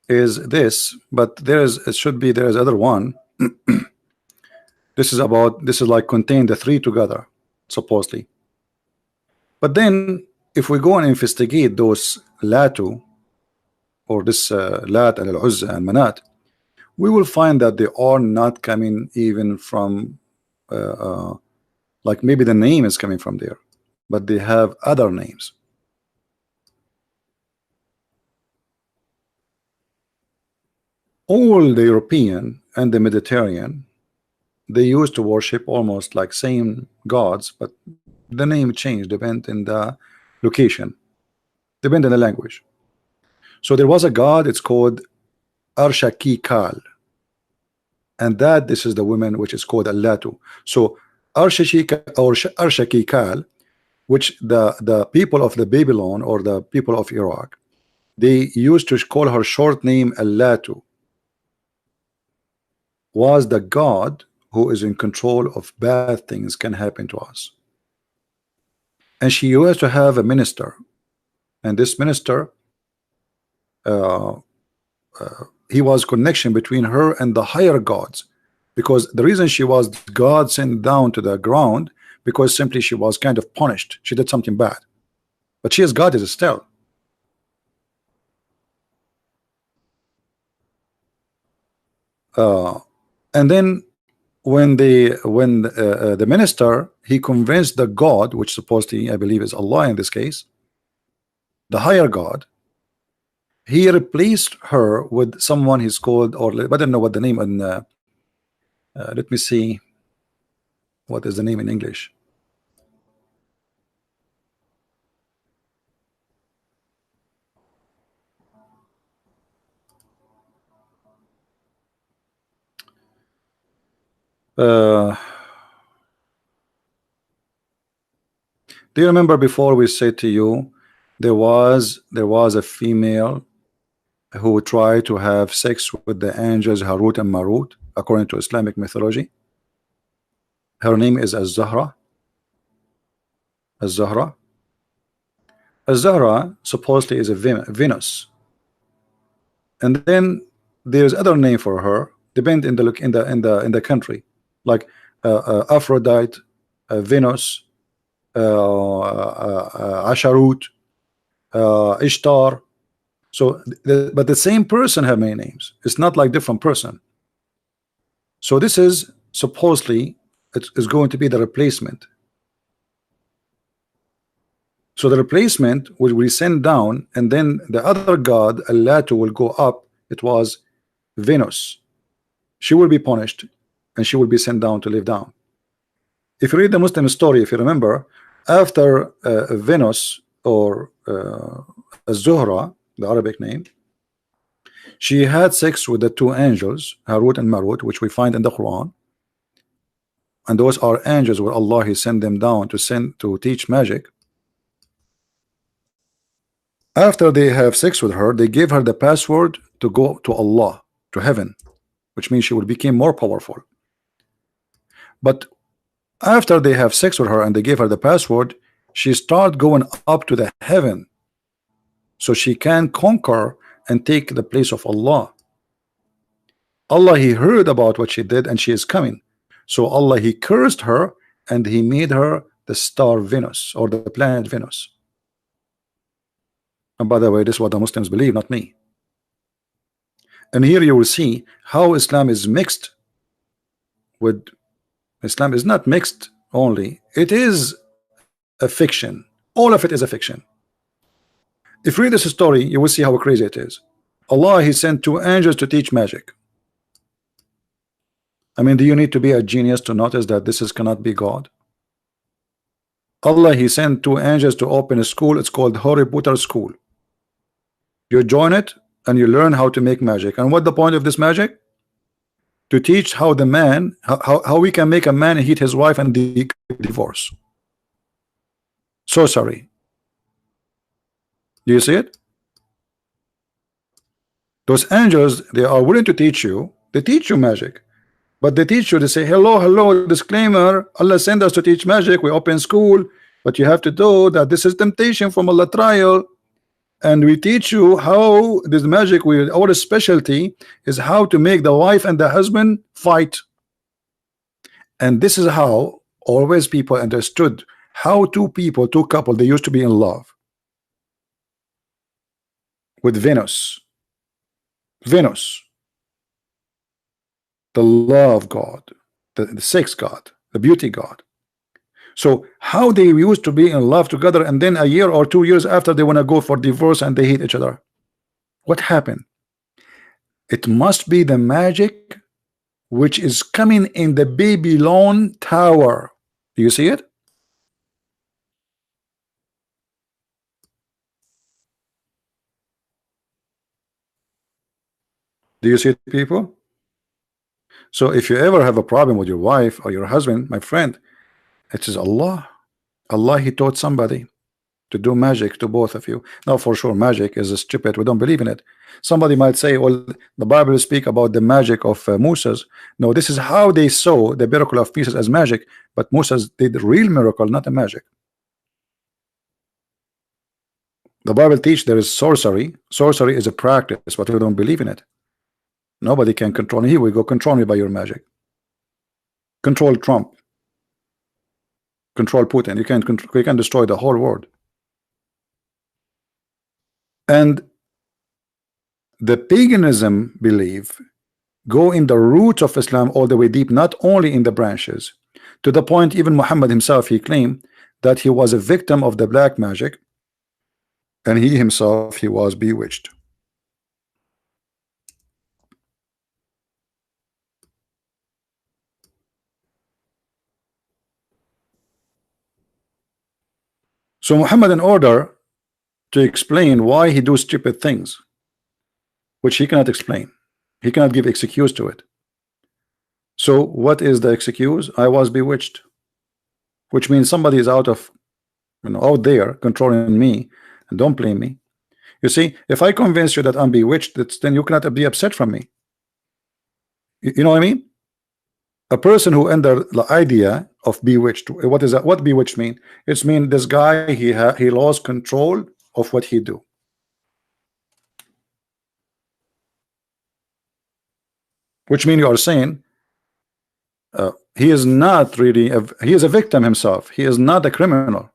is this, but there's other one. This is like contain the three together, supposedly. But then if we go and investigate those Latu, or this Lat and Al-Uzza and Manat, we will find that they are not coming even from like maybe the name is coming from there, but they have other names. All the European and the Mediterranean, they used to worship almost like same gods, but the name changed depend in the location, depend on the language. So there was a god, it's called Arshakikal, and that this is the woman which is called Allatu. So Arshakikal, which the people of the Babylon or the people of Iraq, they used to call her short name Allatu, was the god who is in control of bad things can happen to us. And she used to have a minister, and this minister he was connection between her and the higher gods, because the reason she was God sent down to the ground, because simply she was kind of punished, she did something bad, but she is God is still. And then when the minister, he convinced the God, which supposedly I believe is Allah in this case, the higher God, he replaced her with someone he's called, or I don't know what the name, and let me see what is the name in English. Do you remember before we said to you there was a female who tried to have sex with the angels Harut and Marut according to Islamic mythology? Her name is Az-Zahra. Az-Zahra. Az-Zahra supposedly is a Venus, and then there's other name for her, depend in the country, like Aphrodite, Venus, Asharut, Ishtar. So but the same person have many names. It's not like different person. So this is supposedly it's going to be the replacement. So the replacement will be sent down, and then the other god Allatu will go up. It was Venus. She will be punished and she will be sent down to live down. If you read the Muslim story, if you remember, after Venus or Zuhra, the Arabic name, she had sex with the two angels, Harut and Marut, which we find in the Quran. And those are angels where Allah He sent them down to teach magic. After they have sex with her, they gave her the password to go to Allah, to heaven, which means she will become more powerful. But after they have sex with her and they gave her the password, she start going up to the heaven so she can conquer and take the place of Allah. Allah He heard about what she did and she is coming. So Allah He cursed her and He made her the star Venus, or the planet Venus. And by the way, this is what the Muslims believe, not me. And here you will see how Islam is mixed with Islam is not mixed only, it is a fiction. All of it is a fiction. If you read this story, you will see how crazy it is. Allah He sent two angels to teach magic. I mean, do you need to be a genius to notice that this cannot be God? Allah He sent two angels to open a school. It's called Harry Potter School. You join it and you learn how to make magic. And what the point of this magic? To teach how the man, how we can make a man hit his wife and divorce. Sorcery. Do you see it? Those angels, they are willing to teach you. They teach you magic, but they teach you. They say, hello, hello, disclaimer, Allah sent us to teach magic. We open school, but you have to know that this is temptation from Allah trial. And we teach you how this magic, our specialty is how to make the wife and the husband fight. And this is how always people understood how two couple, they used to be in love with Venus, the love God, the sex God, the beauty God. So how they used to be in love together, and then a year or 2 years after they want to go for divorce and they hate each other. What happened? It must be the magic which is coming in the Babylon tower. Do you see it? Do you see it, people? So if you ever have a problem with your wife or your husband, my friend, it is Allah. Allah He taught somebody to do magic to both of you. Now for sure magic is stupid, we don't believe in it. Somebody might say, well, the Bible speak about the magic of Moses. No, this is how they saw the miracle of pieces as magic, but Moses did the real miracle, not a magic. The Bible teach there is sorcery. Sorcery is a practice, but we don't believe in it. Nobody can control me. Here we go, control me by your magic. Control Trump. Control Putin. You can destroy the whole world. And the paganism belief go in the roots of Islam all the way deep, not only in the branches, to the point even Muhammad himself, he claimed that he was a victim of the black magic, and he himself, he was bewitched. So Muhammad, in order to explain why he do stupid things, which he cannot explain, he cannot give excuse to it. So what is the excuse? I was bewitched, which means somebody is out there controlling me, and don't blame me. You see, if I convince you that I'm bewitched, then you cannot be upset from me. You know what I mean? A person who under the idea of bewitched, what is that? What bewitched mean? It's mean this guy, he lost control of what he do. Which mean you are saying he is not really he is a victim himself. He is not a criminal.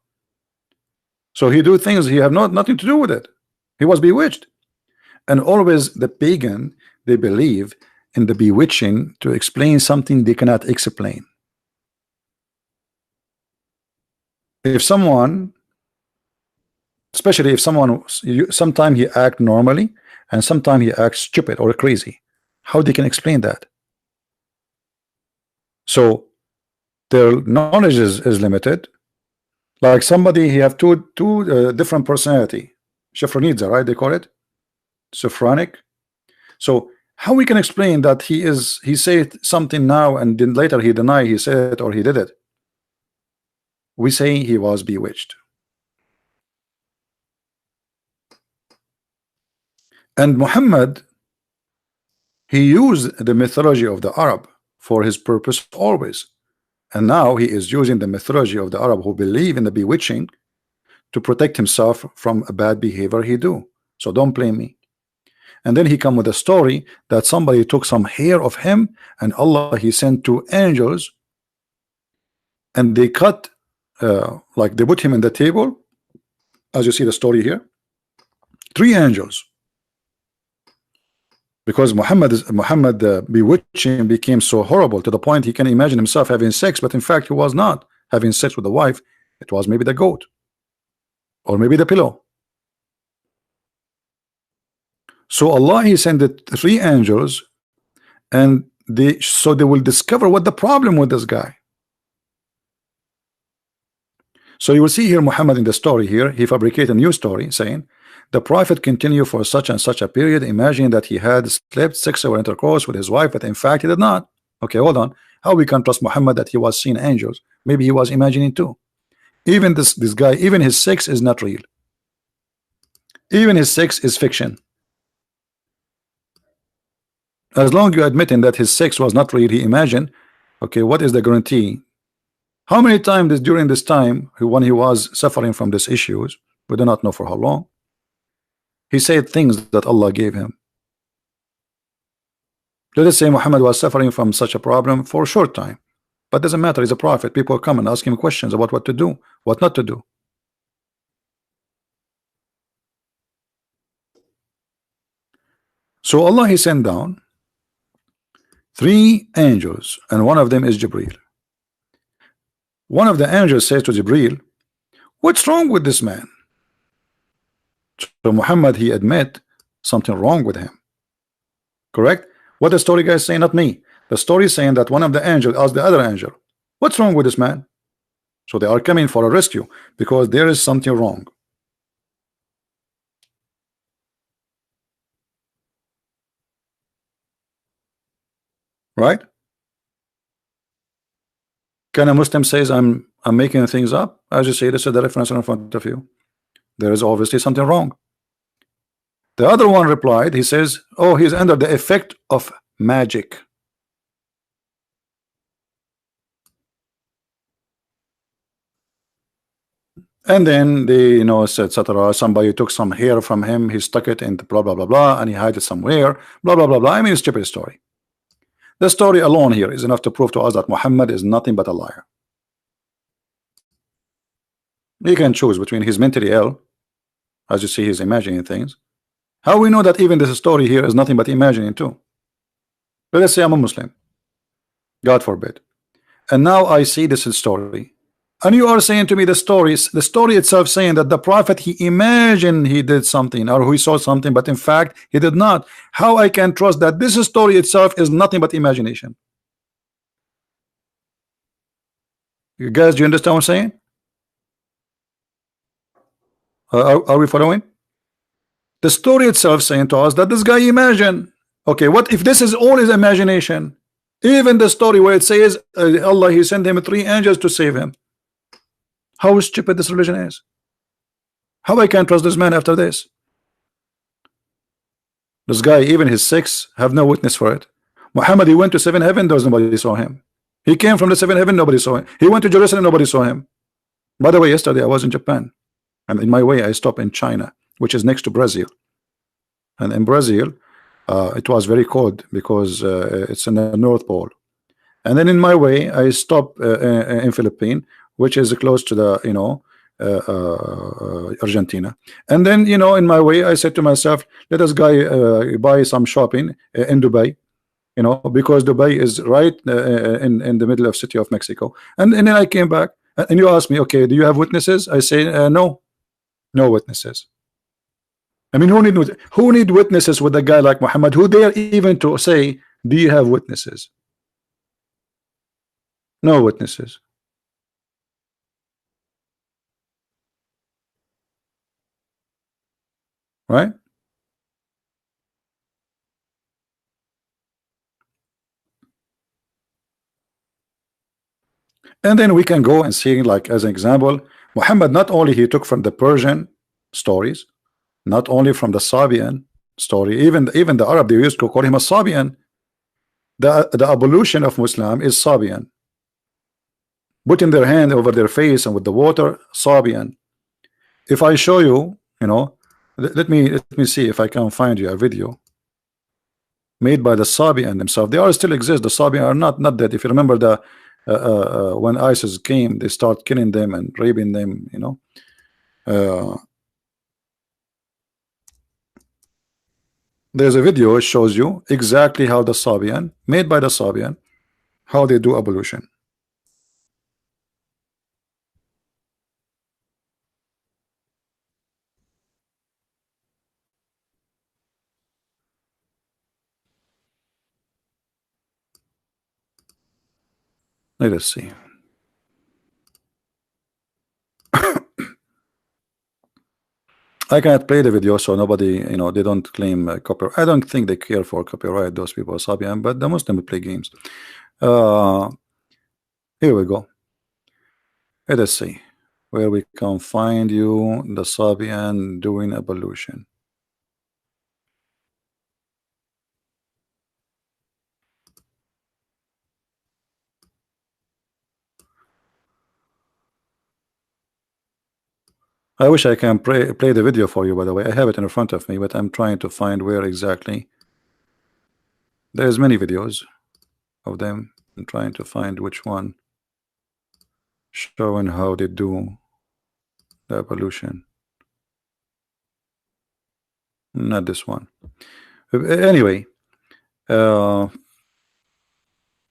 So he do things he have nothing to do with it. He was bewitched. And always the pagan, they believe in the bewitching to explain something they cannot explain. If someone, especially if someone, sometimes he act normally and sometimes he acts stupid or crazy, how they can explain that? So their knowledge is limited. Like somebody, he have two different personality, schizophrenia, right? They call it schizophrenic. So how we can explain that he said something now and then later he deny he said it or he did it? We say he was bewitched. And Muhammad, he used the mythology of the Arab for his purpose always. And now he is using the mythology of the Arab who believe in the bewitching to protect himself from a bad behavior he do. So don't blame me. And then he come with a story that somebody took some hair of him and Allah he sent two angels and they cut like they put him in the table, as you see the story here, three angels, because Muhammad bewitching became so horrible to the point he can imagine himself having sex, but in fact he was not having sex with the wife. It was maybe the goat or maybe the pillow. So Allah he sent the three angels and they will discover what the problem with this guy. So you will see here Muhammad in the story here, he fabricated a new story saying the prophet continued for such and such a period, imagining that he had slept sexual intercourse with his wife, but in fact he did not. Okay, hold on. How we can trust Muhammad that he was seeing angels? Maybe he was imagining too. Even this guy, even his sex is not real. Even his sex is fiction. As long as you're admitting that his sex was not real, he imagined. Okay, what is the guarantee? How many times during this time when he was suffering from these issues, we do not know for how long, he said things that Allah gave him. Let us say Muhammad was suffering from such a problem for a short time, but doesn't matter, he's a prophet. People come and ask him questions about what to do, what not to do. So Allah he sent down three angels, and one of them is Jibreel. One of the angels says to Jibreel, what's wrong with this man? So Muhammad he admit something wrong with him. Correct? What the story guys saying, not me. The story is saying that one of the angels asked the other angel, what's wrong with this man? So they are coming for a rescue because there is something wrong. Right? Can a Muslim says I'm making things up? As you say, this is the reference in front of you. There is obviously something wrong. The other one replied, he says, oh, he's under the effect of magic. And then they, etc. Somebody took some hair from him, he stuck it in the blah blah blah blah, and he hid it somewhere, blah blah blah blah. I mean, it's a stupid story. The story alone here is enough to prove to us that Muhammad is nothing but a liar. He can choose between he's mentally ill, as you see, he's imagining things. How we know that even this story here is nothing but imagining too? Let us say I'm a Muslim, God forbid, and now I see this story, and you are saying to me the story itself saying that the prophet he imagined he did something or he saw something, but in fact he did not. How I can trust that this story itself is nothing but imagination? You guys, do you understand what I'm saying? Are we following? The story itself saying to us that this guy imagined. Okay, what if this is all his imagination? Even the story where it says Allah he sent him three angels to save him. How stupid this religion is. How I can trust this man after this? This guy, even his sex have no witness for it. Muhammad he went to seven heaven, there was nobody saw him. He came from the seven heaven, nobody saw him. He went to Jerusalem, nobody saw him. By the way, yesterday I was in Japan, and in my way I stopped in China, which is next to Brazil. And in Brazil it was very cold because it's in the North Pole. And then in my way I stopped in Philippines, which is close to the Argentina. And then in my way I said to myself, let us buy some shopping in Dubai, because Dubai is right in the middle of city of Mexico. And then I came back and you asked me, okay, do you have witnesses? I say no witnesses. I mean, who need witnesses with a guy like Muhammad? Who dare even to say, do you have witnesses? No witnesses. right? And then we can go and see, like as an example, Muhammad not only he took from the Persian stories, not only from the Sabian story, even the Arab, they used to call him a Sabian. The evolution of Muslim is Sabian, putting their hand over their face and with the water, Sabian. If I show you, let me see if I can find you a video made by the Sabian themselves. They are still exist. The Sabian are not dead. If you remember the when ISIS came, they start killing them and raping them. There's a video, it shows you exactly how the Sabian, made by the Sabian, how they do evolution. Let us see. I cannot play the video, so nobody, they don't claim copyright. I don't think they care for copyright, those people, Sabian, but the Muslim play games. Here we go. Let us see where we can find you the Sabian doing evolution. I wish I can play the video for you, by the way. I have it in front of me, but I'm trying to find where exactly. There's many videos of them. I'm trying to find which one showing how they do the evolution. Not this one. Anyway, I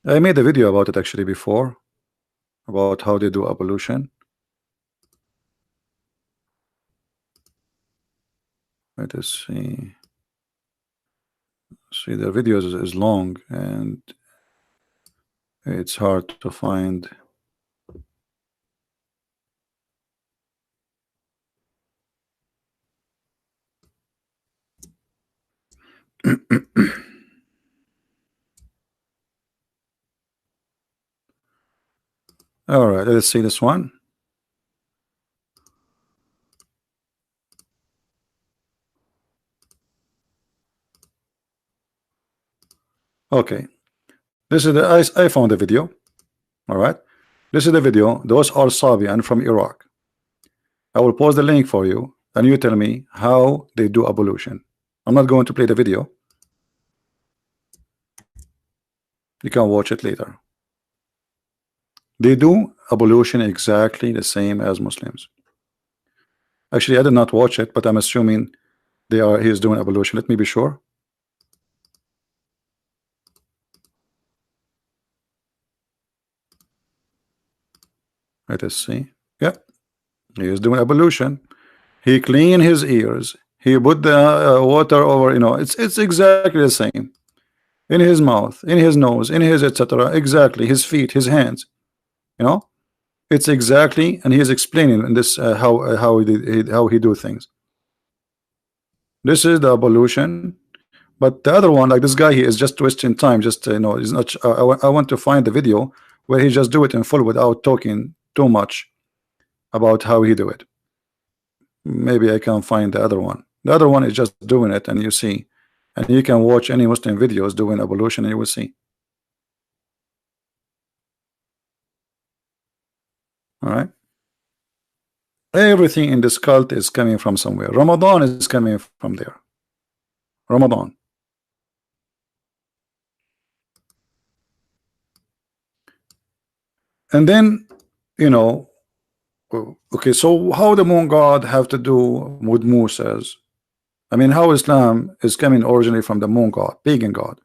made a video about it actually before, about how they do evolution. Let us see. See, the video is long and it's hard to find. All right, let's see this one. Okay, this is I found the video. All right, this is the video. Those are Sabian from Iraq. I will post the link for you, and you tell me how they do evolution. I'm not going to play the video. You can watch it later. They do evolution exactly the same as Muslims. Actually, I did not watch it, but I'm assuming he's doing evolution. Let me be sure. Let us see. Yeah, he is doing evolution. He cleaned his ears. He put the water over. It's exactly the same. In his mouth, in his nose, in his etc. Exactly. His feet, his hands. It's exactly, and he is explaining in this how he do things. This is the evolution. But the other one, like this guy, he is just wasting time. Just he's not. I want to find the video where he just do it in full without talking too much about how he do it. Maybe I can find the other one. The other one is just doing it, and you see, and you can watch any Muslim videos doing evolution, and you will see. All right. Everything in this cult is coming from somewhere. Ramadan is coming from there. Ramadan. And then, okay, so how the moon god have to do with Moses? I mean, how Islam is coming originally from the moon god, pagan god,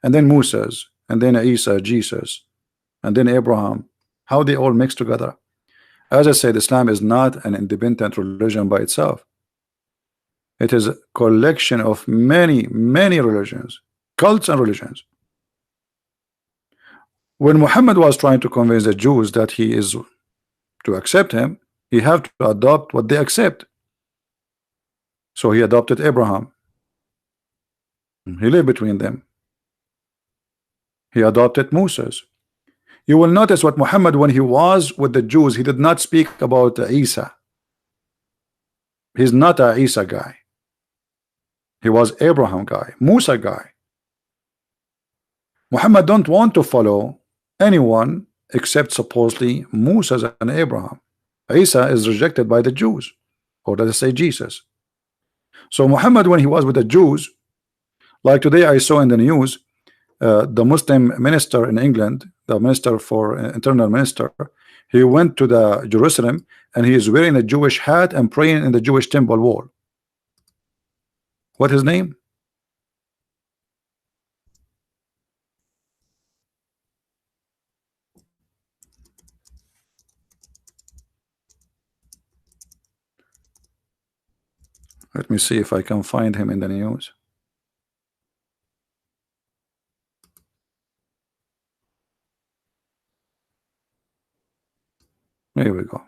and then Moses, and then Isa, Jesus, and then Abraham. How they all mix together? As I said, Islam is not an independent religion by itself. It is a collection of many religions, cults and religions. When Muhammad was trying to convince the Jews that he is to accept him, he have to adopt what they accept. So he adopted Abraham. He lived between them. He adopted Moses. You will notice what Muhammad, when he was with the Jews, he did not speak about Isa. He's not a Isa guy. He was Abraham guy, Musa guy. Muhammad don't want to follow anyone except supposedly Musa and Abraham. Isa is rejected by the Jews, or let us say Jesus. So Muhammad, when he was with the Jews, like today I saw in the news, the Muslim minister in England, the minister for internal minister, he went to the Jerusalem and he is wearing a Jewish hat and praying in the Jewish temple wall. What his name? Let me see if I can find him in the news. Here we go.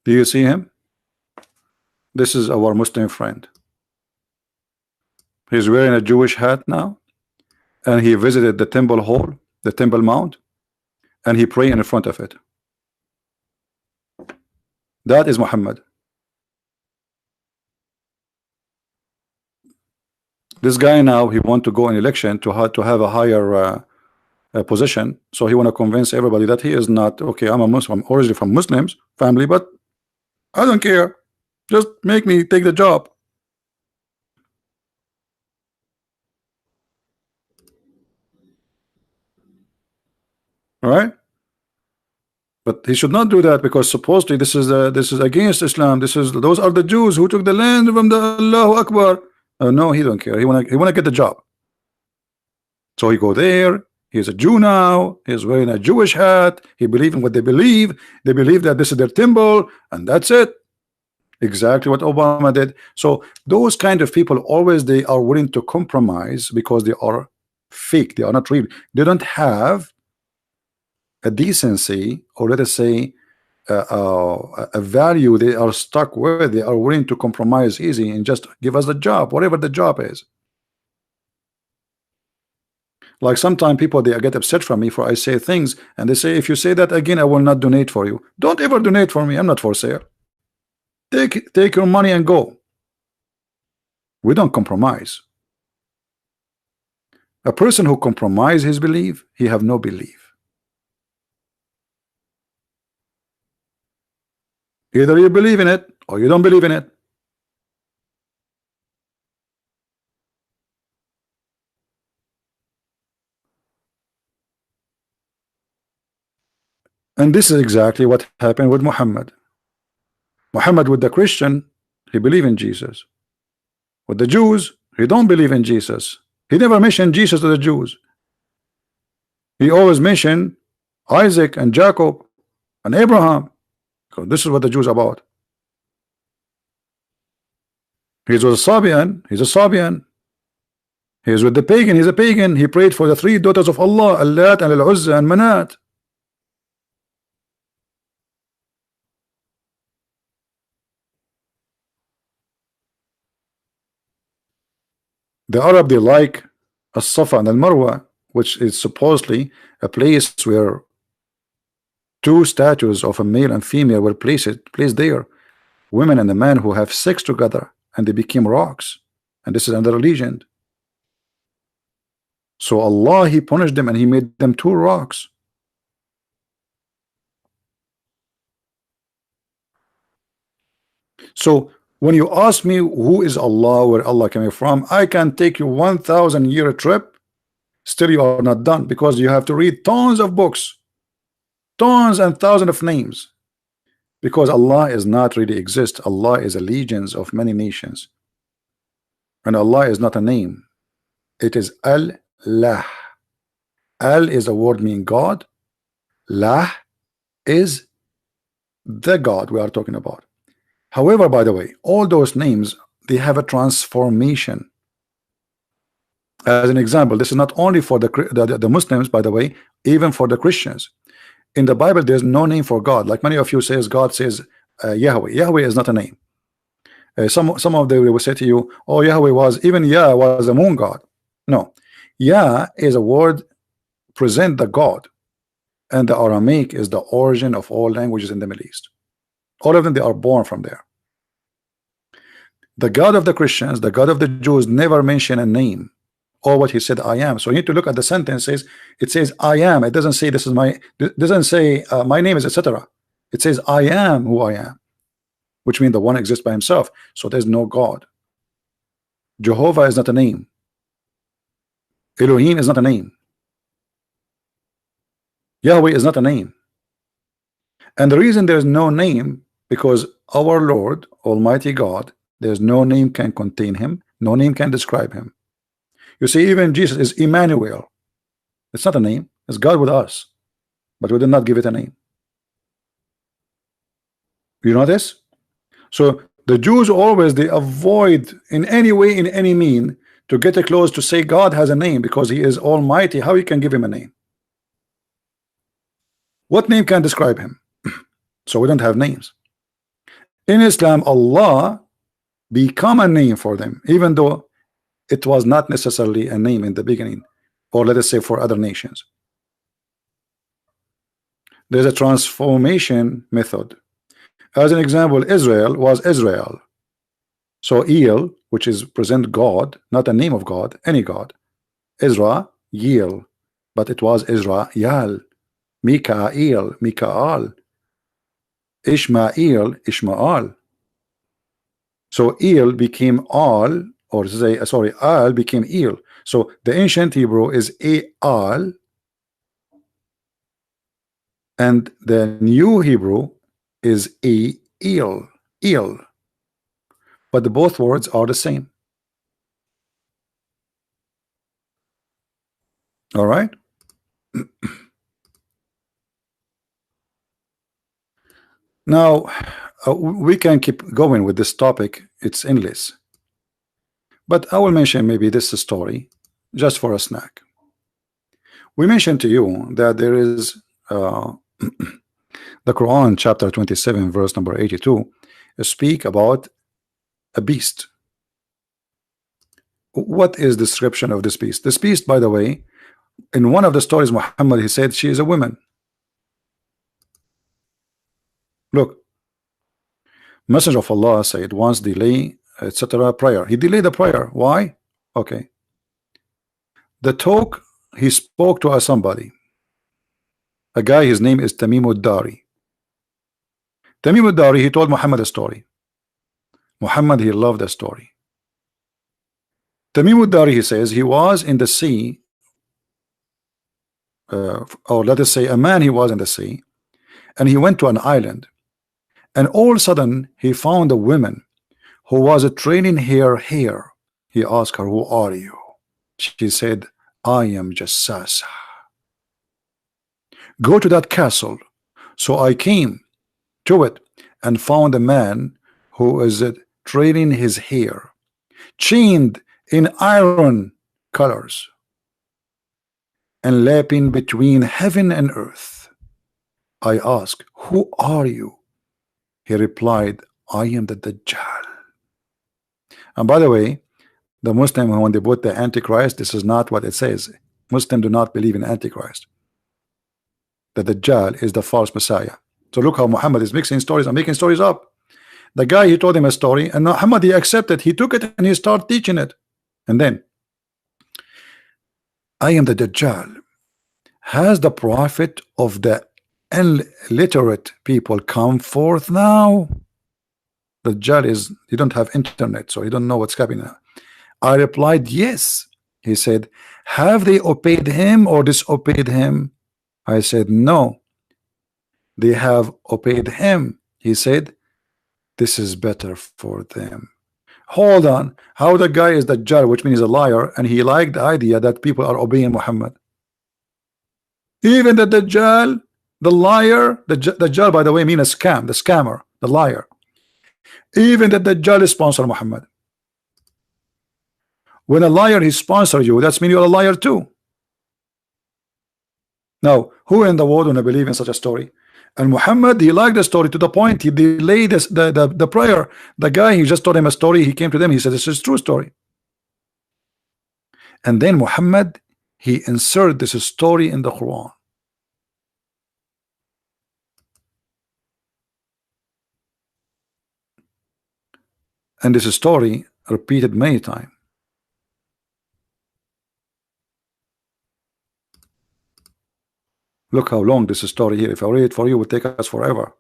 Do you see him? This is our Muslim friend. He's wearing a Jewish hat now, and he visited the temple hall, the temple mount, and he prayed in front of it. That is Muhammad. This guy now, he want to go in election to have a higher position, so he want to convince everybody that he is not okay. I'm a Muslim, I'm originally from Muslims family, but I don't care. Just make me take the job. All right, but he should not do that, because supposedly this is against Islam. Those are the Jews who took the land from the Allahu Akbar. No, he don't care. He wanna get the job. So he go there. He's a Jew now. He's wearing a Jewish hat. He believes in what they believe. They believe that this is their temple, and that's it. Exactly what Obama did. So those kind of people always, they are willing to compromise because they are fake. They are not real. They don't have a decency, or let us say a value they are stuck with. They are willing to compromise easy and just give us the job, whatever the job is. Like sometimes people, they get upset from me for I say things, and they say, if you say that again, I will not donate for you. Don't ever donate for me. I'm not for sale. Take your money and go. We don't compromise. A person who compromises his belief, he have no belief. Either you believe in it or you don't believe in it. And this is exactly what happened with Muhammad. Muhammad, with the Christian, he believed in Jesus. With the Jews, he don't believe in Jesus. He never mentioned Jesus to the Jews. He always mentioned Isaac and Jacob and Abraham. So this is what the Jews are about. He's with a Sabian. He's a Sabian. He's with the pagan. He's a pagan. He prayed for the three daughters of Allah, Allat and Al-Uzza and Manat. The Arab, they like As-Safa and Al-Marwa, which is supposedly a place where two statues of a male and female were placed there. Women and a man who have sex together, and they became rocks. And this is another legend. So Allah, he punished them and he made them two rocks. So when you ask me who is Allah, where Allah coming from, I can take you 1,000-year trip. Still you are not done, because you have to read tons of books, tons and thousands of names, because Allah is not really exist. Allah is allegiance of many nations, and Allah is not a name. It is Allah. Al is a word meaning God. Lah is the God we are talking about. However, by the way, all those names, they have a transformation. As an example, this is not only for the Muslims, by the way, even for the Christians. In the Bible, there's no name for God. Like many of you says, God says Yahweh. Yahweh is not a name. Some of them will say to you, oh, Yahweh was, even Yah was a moon god. No, Yah is a word present the God, and the Aramaic is the origin of all languages in the Middle East. All of them, they are born from there. The God of the Christians, the God of the Jews, never mention a name or what he said I am. So you need to look at the sentences. It says I am. It doesn't say this is my, it doesn't say my name is etc. It says I am who I am, which means the one exists by himself. So there's no God. Jehovah is not a name. Elohim is not a name. Yahweh is not a name. And the reason there's no name, because our Lord Almighty God, there's no name can contain him, no name can describe him. You see, even Jesus is Emmanuel. It's not a name, it's God with us, but we did not give it a name. You know this? So the Jews always, they avoid in any way, in any mean, to get close to say God has a name, because he is Almighty. How you can give him a name? What name can describe him? So we don't have names. In Islam, Allah become a name for them, even though it was not necessarily a name in the beginning, or let us say for other nations. There's a transformation method. As an example, Israel was Israel. So El, which is present God, not a name of God, any God. Ezra, Yel, but it was Israel. Mikael, Mikaal. Ishmael, Ishmael. So El became Al, or say, sorry, Al became El. So the ancient Hebrew is Al, and the new Hebrew is El, El. But both words are the same. All right. Now we can keep going with this topic. It's endless, but I will mention maybe this story just for a snack. We mentioned to you that there is the Quran chapter 27 verse number 82 speak about a beast. What is the description of this beast? This beast, by the way, in one of the stories, Muhammad, he said she is a woman. Look, Messenger of Allah said once delay etc. prayer. He delayed the prayer. Why? Okay. The talk, he spoke to somebody, a guy, his name is Tamim ad-Dari. Tamim ad-Dari, he told Muhammad a story. Muhammad, he loved the story. Tamim ad-Dari, he says, he was in the sea, or let us say a man, he was in the sea, and he went to an island, and all of a sudden he found a woman who was training her hair. He asked her, who are you? She said, I am Jassasa. Go to that castle. So I came to it and found a man who is training his hair, chained in iron colors, and lapping between heaven and earth. I asked, who are you? He replied, I am the Dajjal. And by the way, the Muslim, when they put the Antichrist, this is not what it says. Muslims do not believe in Antichrist. The Dajjal is the false Messiah. So look how Muhammad is mixing stories and making stories up. The guy, he told him a story, and Muhammad, he accepted, he took it and he started teaching it. And then, I am the Dajjal. Has the prophet of the illiterate people come forth now? The Dajjal is, you don't have internet, so you don't know what's happening now. I replied, yes. He said, have they obeyed him or disobeyed him? I said, no. They have obeyed him. He said, this is better for them. Hold on. How the guy is the Dajjal, which means a liar, and he liked the idea that people are obeying Muhammad. Even the Dajjal, the liar, the Dajjal, by the way, means a scam, the scammer, the liar. Even the Dajjal sponsor Muhammad. When a liar he sponsor you, that's mean you're a liar too. Now, who in the world would believe in such a story? And Muhammad, he liked the story to the point he delayed this, the prayer. The guy, he just told him a story. He came to them. He said, "This is a true story." And then Muhammad, he inserted this story in the Quran. And this story repeated many times. Look how long this story here. If I read it for you, it would take us forever.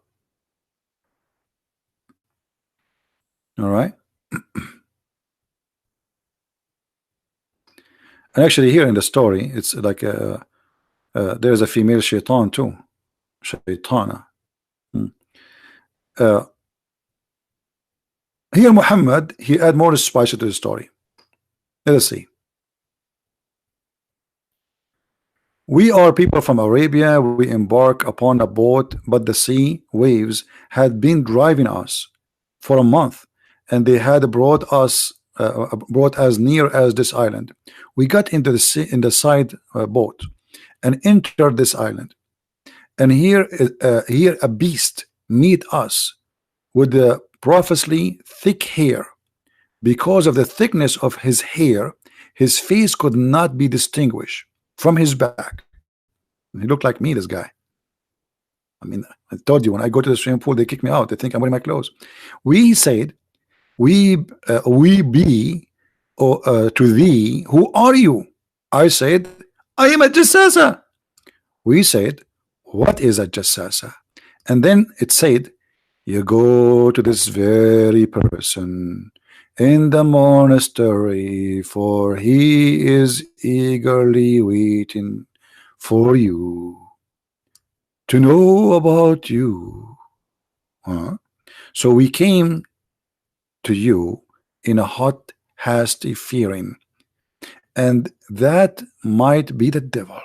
All right. And actually, here in the story, it's like there's a female shaitan too, shaitana. Here, Muhammad, he add more spice to the story. Let us see. We are people from Arabia. We embark upon a boat, but the sea waves had been driving us for a month, and they had brought us near as this island. We got into the sea, in the side boat, and entered this island. And here a beast meet us with the profusely thick hair. Because of the thickness of his hair, his face could not be distinguished from his back. He looked like me, this guy. I mean, I told you, when I go to the swimming pool, they kick me out. They think I'm wearing my clothes. We said, we be to thee, who are you? I said, I am a jassasa. We said, what is a jassasa? And then it said, you go to this very person in the monastery, for he is eagerly waiting for you to know about you. So we came to you in a hot, hasty fearing, and that might be the devil.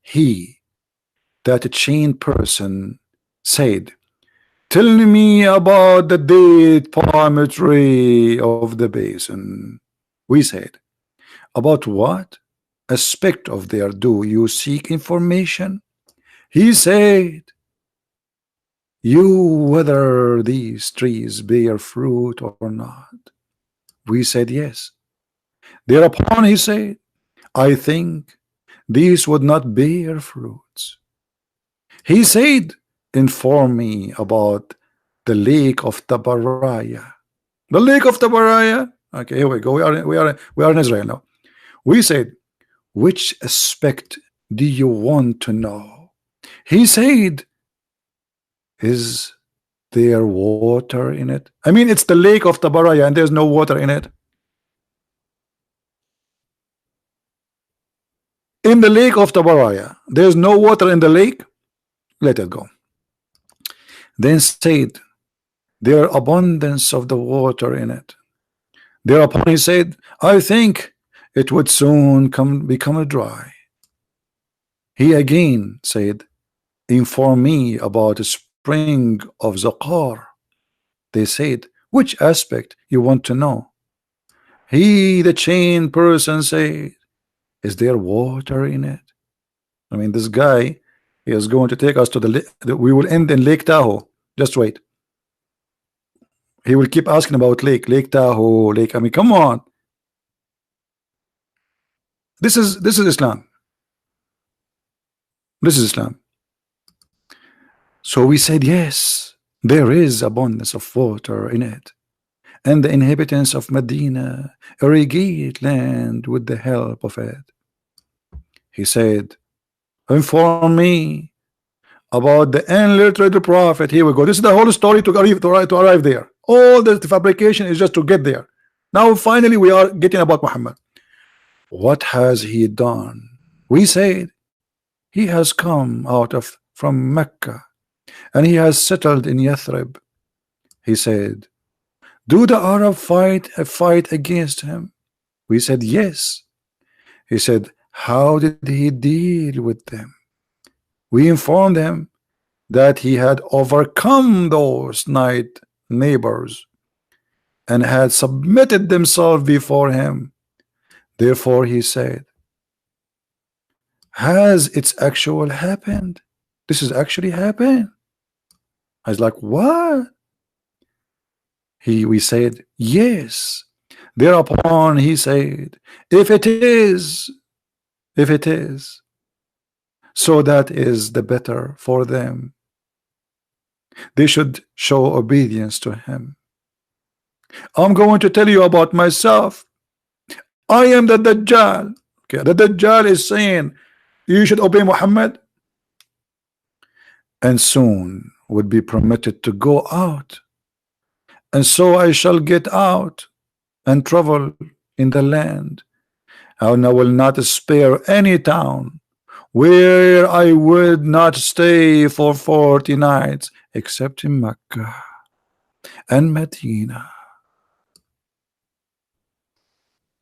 He, that chained person, said, tell me about the date palm tree of the basin. We said, about what aspect of there do you seek information? He said, you whether these trees bear fruit or not. We said yes. Thereupon he said, I think these would not bear fruits. He said, inform me about the lake of Tabaraya. The lake of Tabaraya. Okay, here we go. We are in Israel now. We said, which aspect do you want to know? He said, is there water in it? I mean, it's the lake of Tabaraya and there's no water in it. In the lake of Tabaraya, there's no water in the lake. Let it go. Then said, there are abundance of the water in it. Thereupon he said, I think it would soon become dry. He again said, inform me about the spring of Zaqar. They said, which aspect you want to know? He, the chained person, said, is there water in it? I mean, this guy, he is going to take us to we will end in Lake Tahoe. Just wait. He will keep asking about Lake Tahoe, Lake. I mean, come on. This is Islam. This is Islam. So we said, yes, there is abundance of water in it, and the inhabitants of Medina irrigate land with the help of it. He said, inform me about the unlettered prophet. Here we go. This is the whole story to arrive there. All the fabrication is just to get there. Now finally we are getting about Muhammad. What has he done? We said, he has come from Mecca, and he has settled in Yathrib. He said, do the Arab fight against him? We said, yes. He said, how did he deal with them? We informed him that he had overcome those night neighbors and had submitted themselves before him. Therefore he said, Has it's actual happened? This is actually happened? I was like, what? We said yes. Thereupon he said, if it is, if it is, so that is the better for them. They should show obedience to him. I'm going to tell you about myself. I am the Dajjal. Okay, the Dajjal is saying you should obey Muhammad, and soon would be permitted to go out, and so I shall get out and travel in the land, and I will not spare any town where I would not stay for 40 nights except in Mecca and Medina.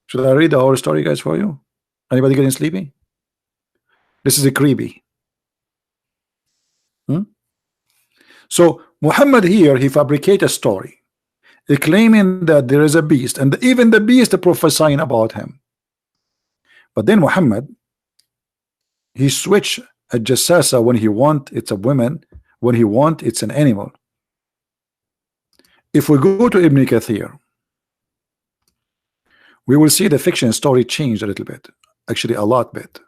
Should I read the whole story, guys, for you? Anybody getting sleepy? This is a creepy. So Muhammad here, he fabricated a story claiming that there is a beast, and even the beast prophesying about him. But then Muhammad, he switched a jassasa. When he want, it's a woman. When he want, it's an animal. If we go to Ibn Kathir, we will see the fiction story changed a little bit, actually a lot bit.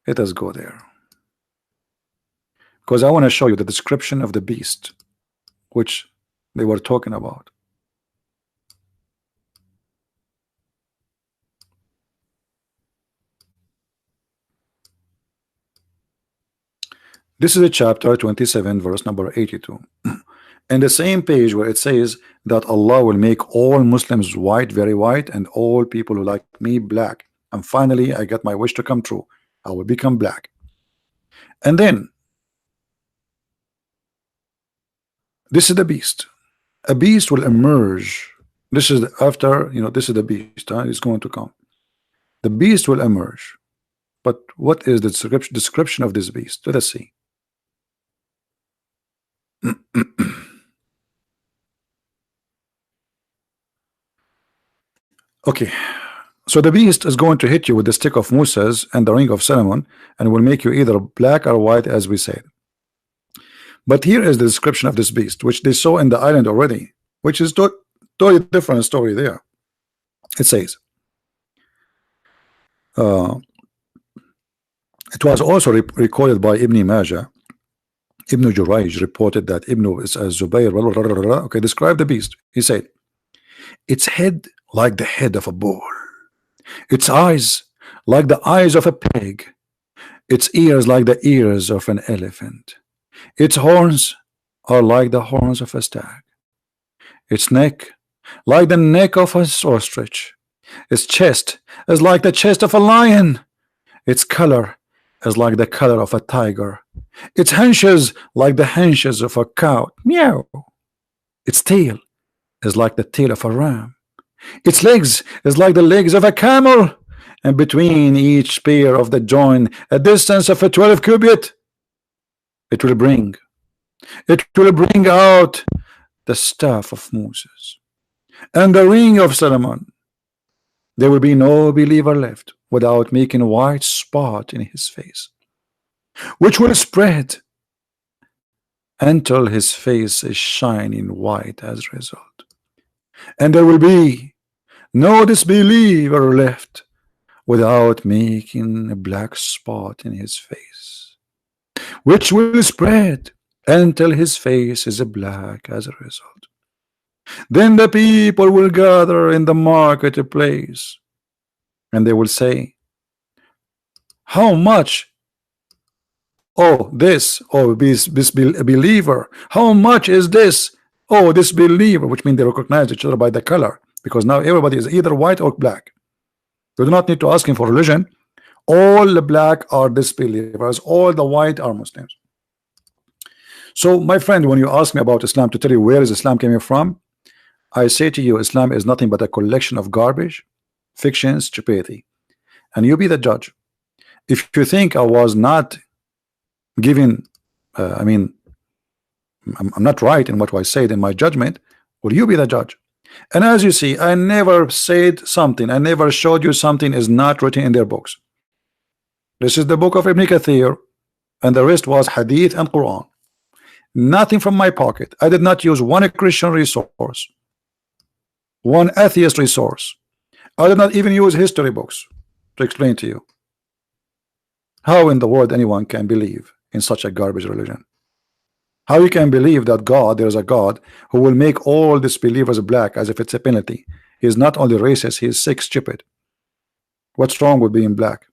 Let us go there, because I want to show you the description of the beast which they were talking about. This is a chapter 27, verse number 82. And the same page where it says that Allah will make all Muslims white, very white, and all people who like me black. And finally, I got my wish to come true. I will become black. And then this is the beast. A beast will emerge. This is after, this is the beast. It's going to come. The beast will emerge. But what is the description of this beast? Let us see. Okay, so the beast is going to hit you with the stick of Moses and the ring of Solomon, and will make you either black or white, as we said. But here is the description of this beast, which they saw in the island already, which is totally different story there. It says, it was also recorded by Ibn Majah. Ibn Jurayj reported that Ibn Zubayr, okay, described the beast. He said, its head like the head of a bull, its eyes like the eyes of a pig, its ears like the ears of an elephant, its horns are like the horns of a stag, its neck like the neck of an ostrich, its chest is like the chest of a lion, its color is like the color of a tiger, its haunches like the haunches of a cow, meow, its tail is like the tail of a ram, its legs is like the legs of a camel, and between each pair of the joint a distance of a 12 cubit. It will bring out the staff of Moses and the ring of Solomon. There will be no believer left without making a white spot in his face, which will spread until his face is shining white as a result. And there will be no disbeliever left without making a black spot in his face, which will spread until his face is black as a result. Then the people will gather in the marketplace, and they will say, how much? Oh, this, oh, this believer, how much is this? Oh, this believer, which means they recognize each other by the color, because now everybody is either white or black. You do not need to ask him for religion. All the black are disbelievers, all the white are Muslims. So, my friend, when you ask me about Islam, to tell you where is Islam coming from, I say to you, Islam is nothing but a collection of garbage, fiction, stupidity, and you be the judge. If you think I was not giving, I'm not right in what I said in my judgment, Will you be the judge? And as you see, I never said something, I never showed you something is not written in their books. This is the book of Ibn Kathir, and the rest was Hadith and Quran. Nothing from my pocket. I did not use one Christian resource, one atheist resource. I did not even use history books to explain to you. How in the world anyone can believe in such a garbage religion? How you can believe that God, there is a God who will make all disbelievers black as if it's a penalty? He is not only racist, he is sick, stupid. What's wrong with being black?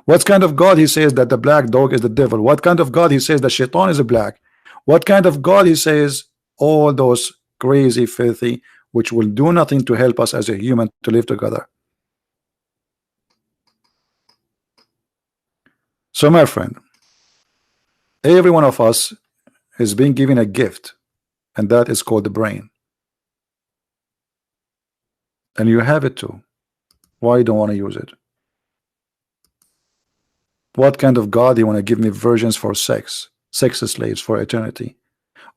What kind of God he says that the black dog is the devil? What kind of God he says that shaitan is a black? What kind of God he says all those crazy, filthy, which will do nothing to help us as a human to live together? So my friend, every one of us is being given a gift, and that is called the brain. And you have it too. Why you don't want to use it? What kind of God you want to give me virgins for sex slaves for eternity?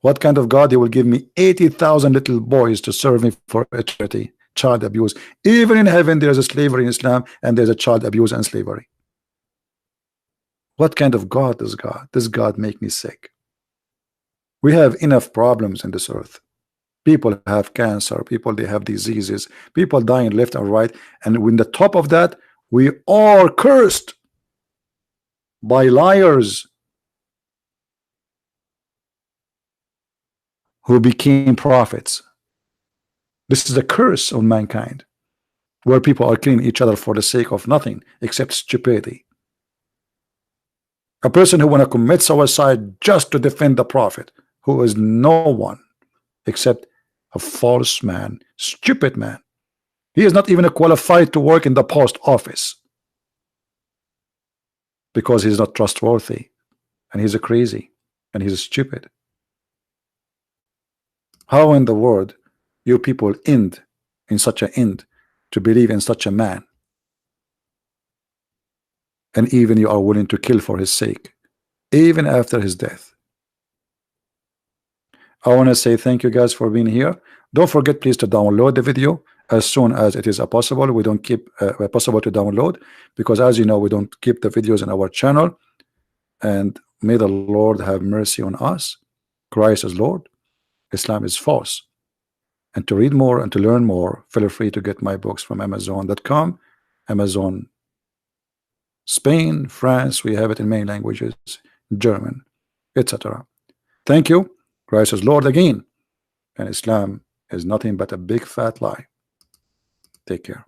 What kind of God you will give me 80,000 little boys to serve me for eternity? Child abuse. Even in heaven there is a slavery in Islam, and there's a child abuse and slavery. What kind of God is God? This God make me sick. We have enough problems in this earth. People have cancer, people they have diseases, people dying left and right, and when the top of that, we are cursed by liars who became prophets. This is a curse on mankind, where people are killing each other for the sake of nothing except stupidity. A person who want to commit suicide just to defend the prophet, who is no one except a false man, stupid man. He is not even qualified to work in the post office because he's not trustworthy, and he's a crazy, and he's stupid. How in the world you people end in such an end to believe in such a man, and even you are willing to kill for his sake, even after his death? I want to say thank you guys for being here. Don't forget please to download the video as soon as it is possible. We don't keep possible to download, because as you know, we don't keep the videos in our channel. And may the Lord have mercy on us. Christ is Lord, Islam is false. And to read more and to learn more, feel free to get my books from Amazon.com, Amazon Spain, France, we have it in many languages, German, etc. Thank you. Christ is Lord again, and Islam is nothing but a big fat lie. Take care.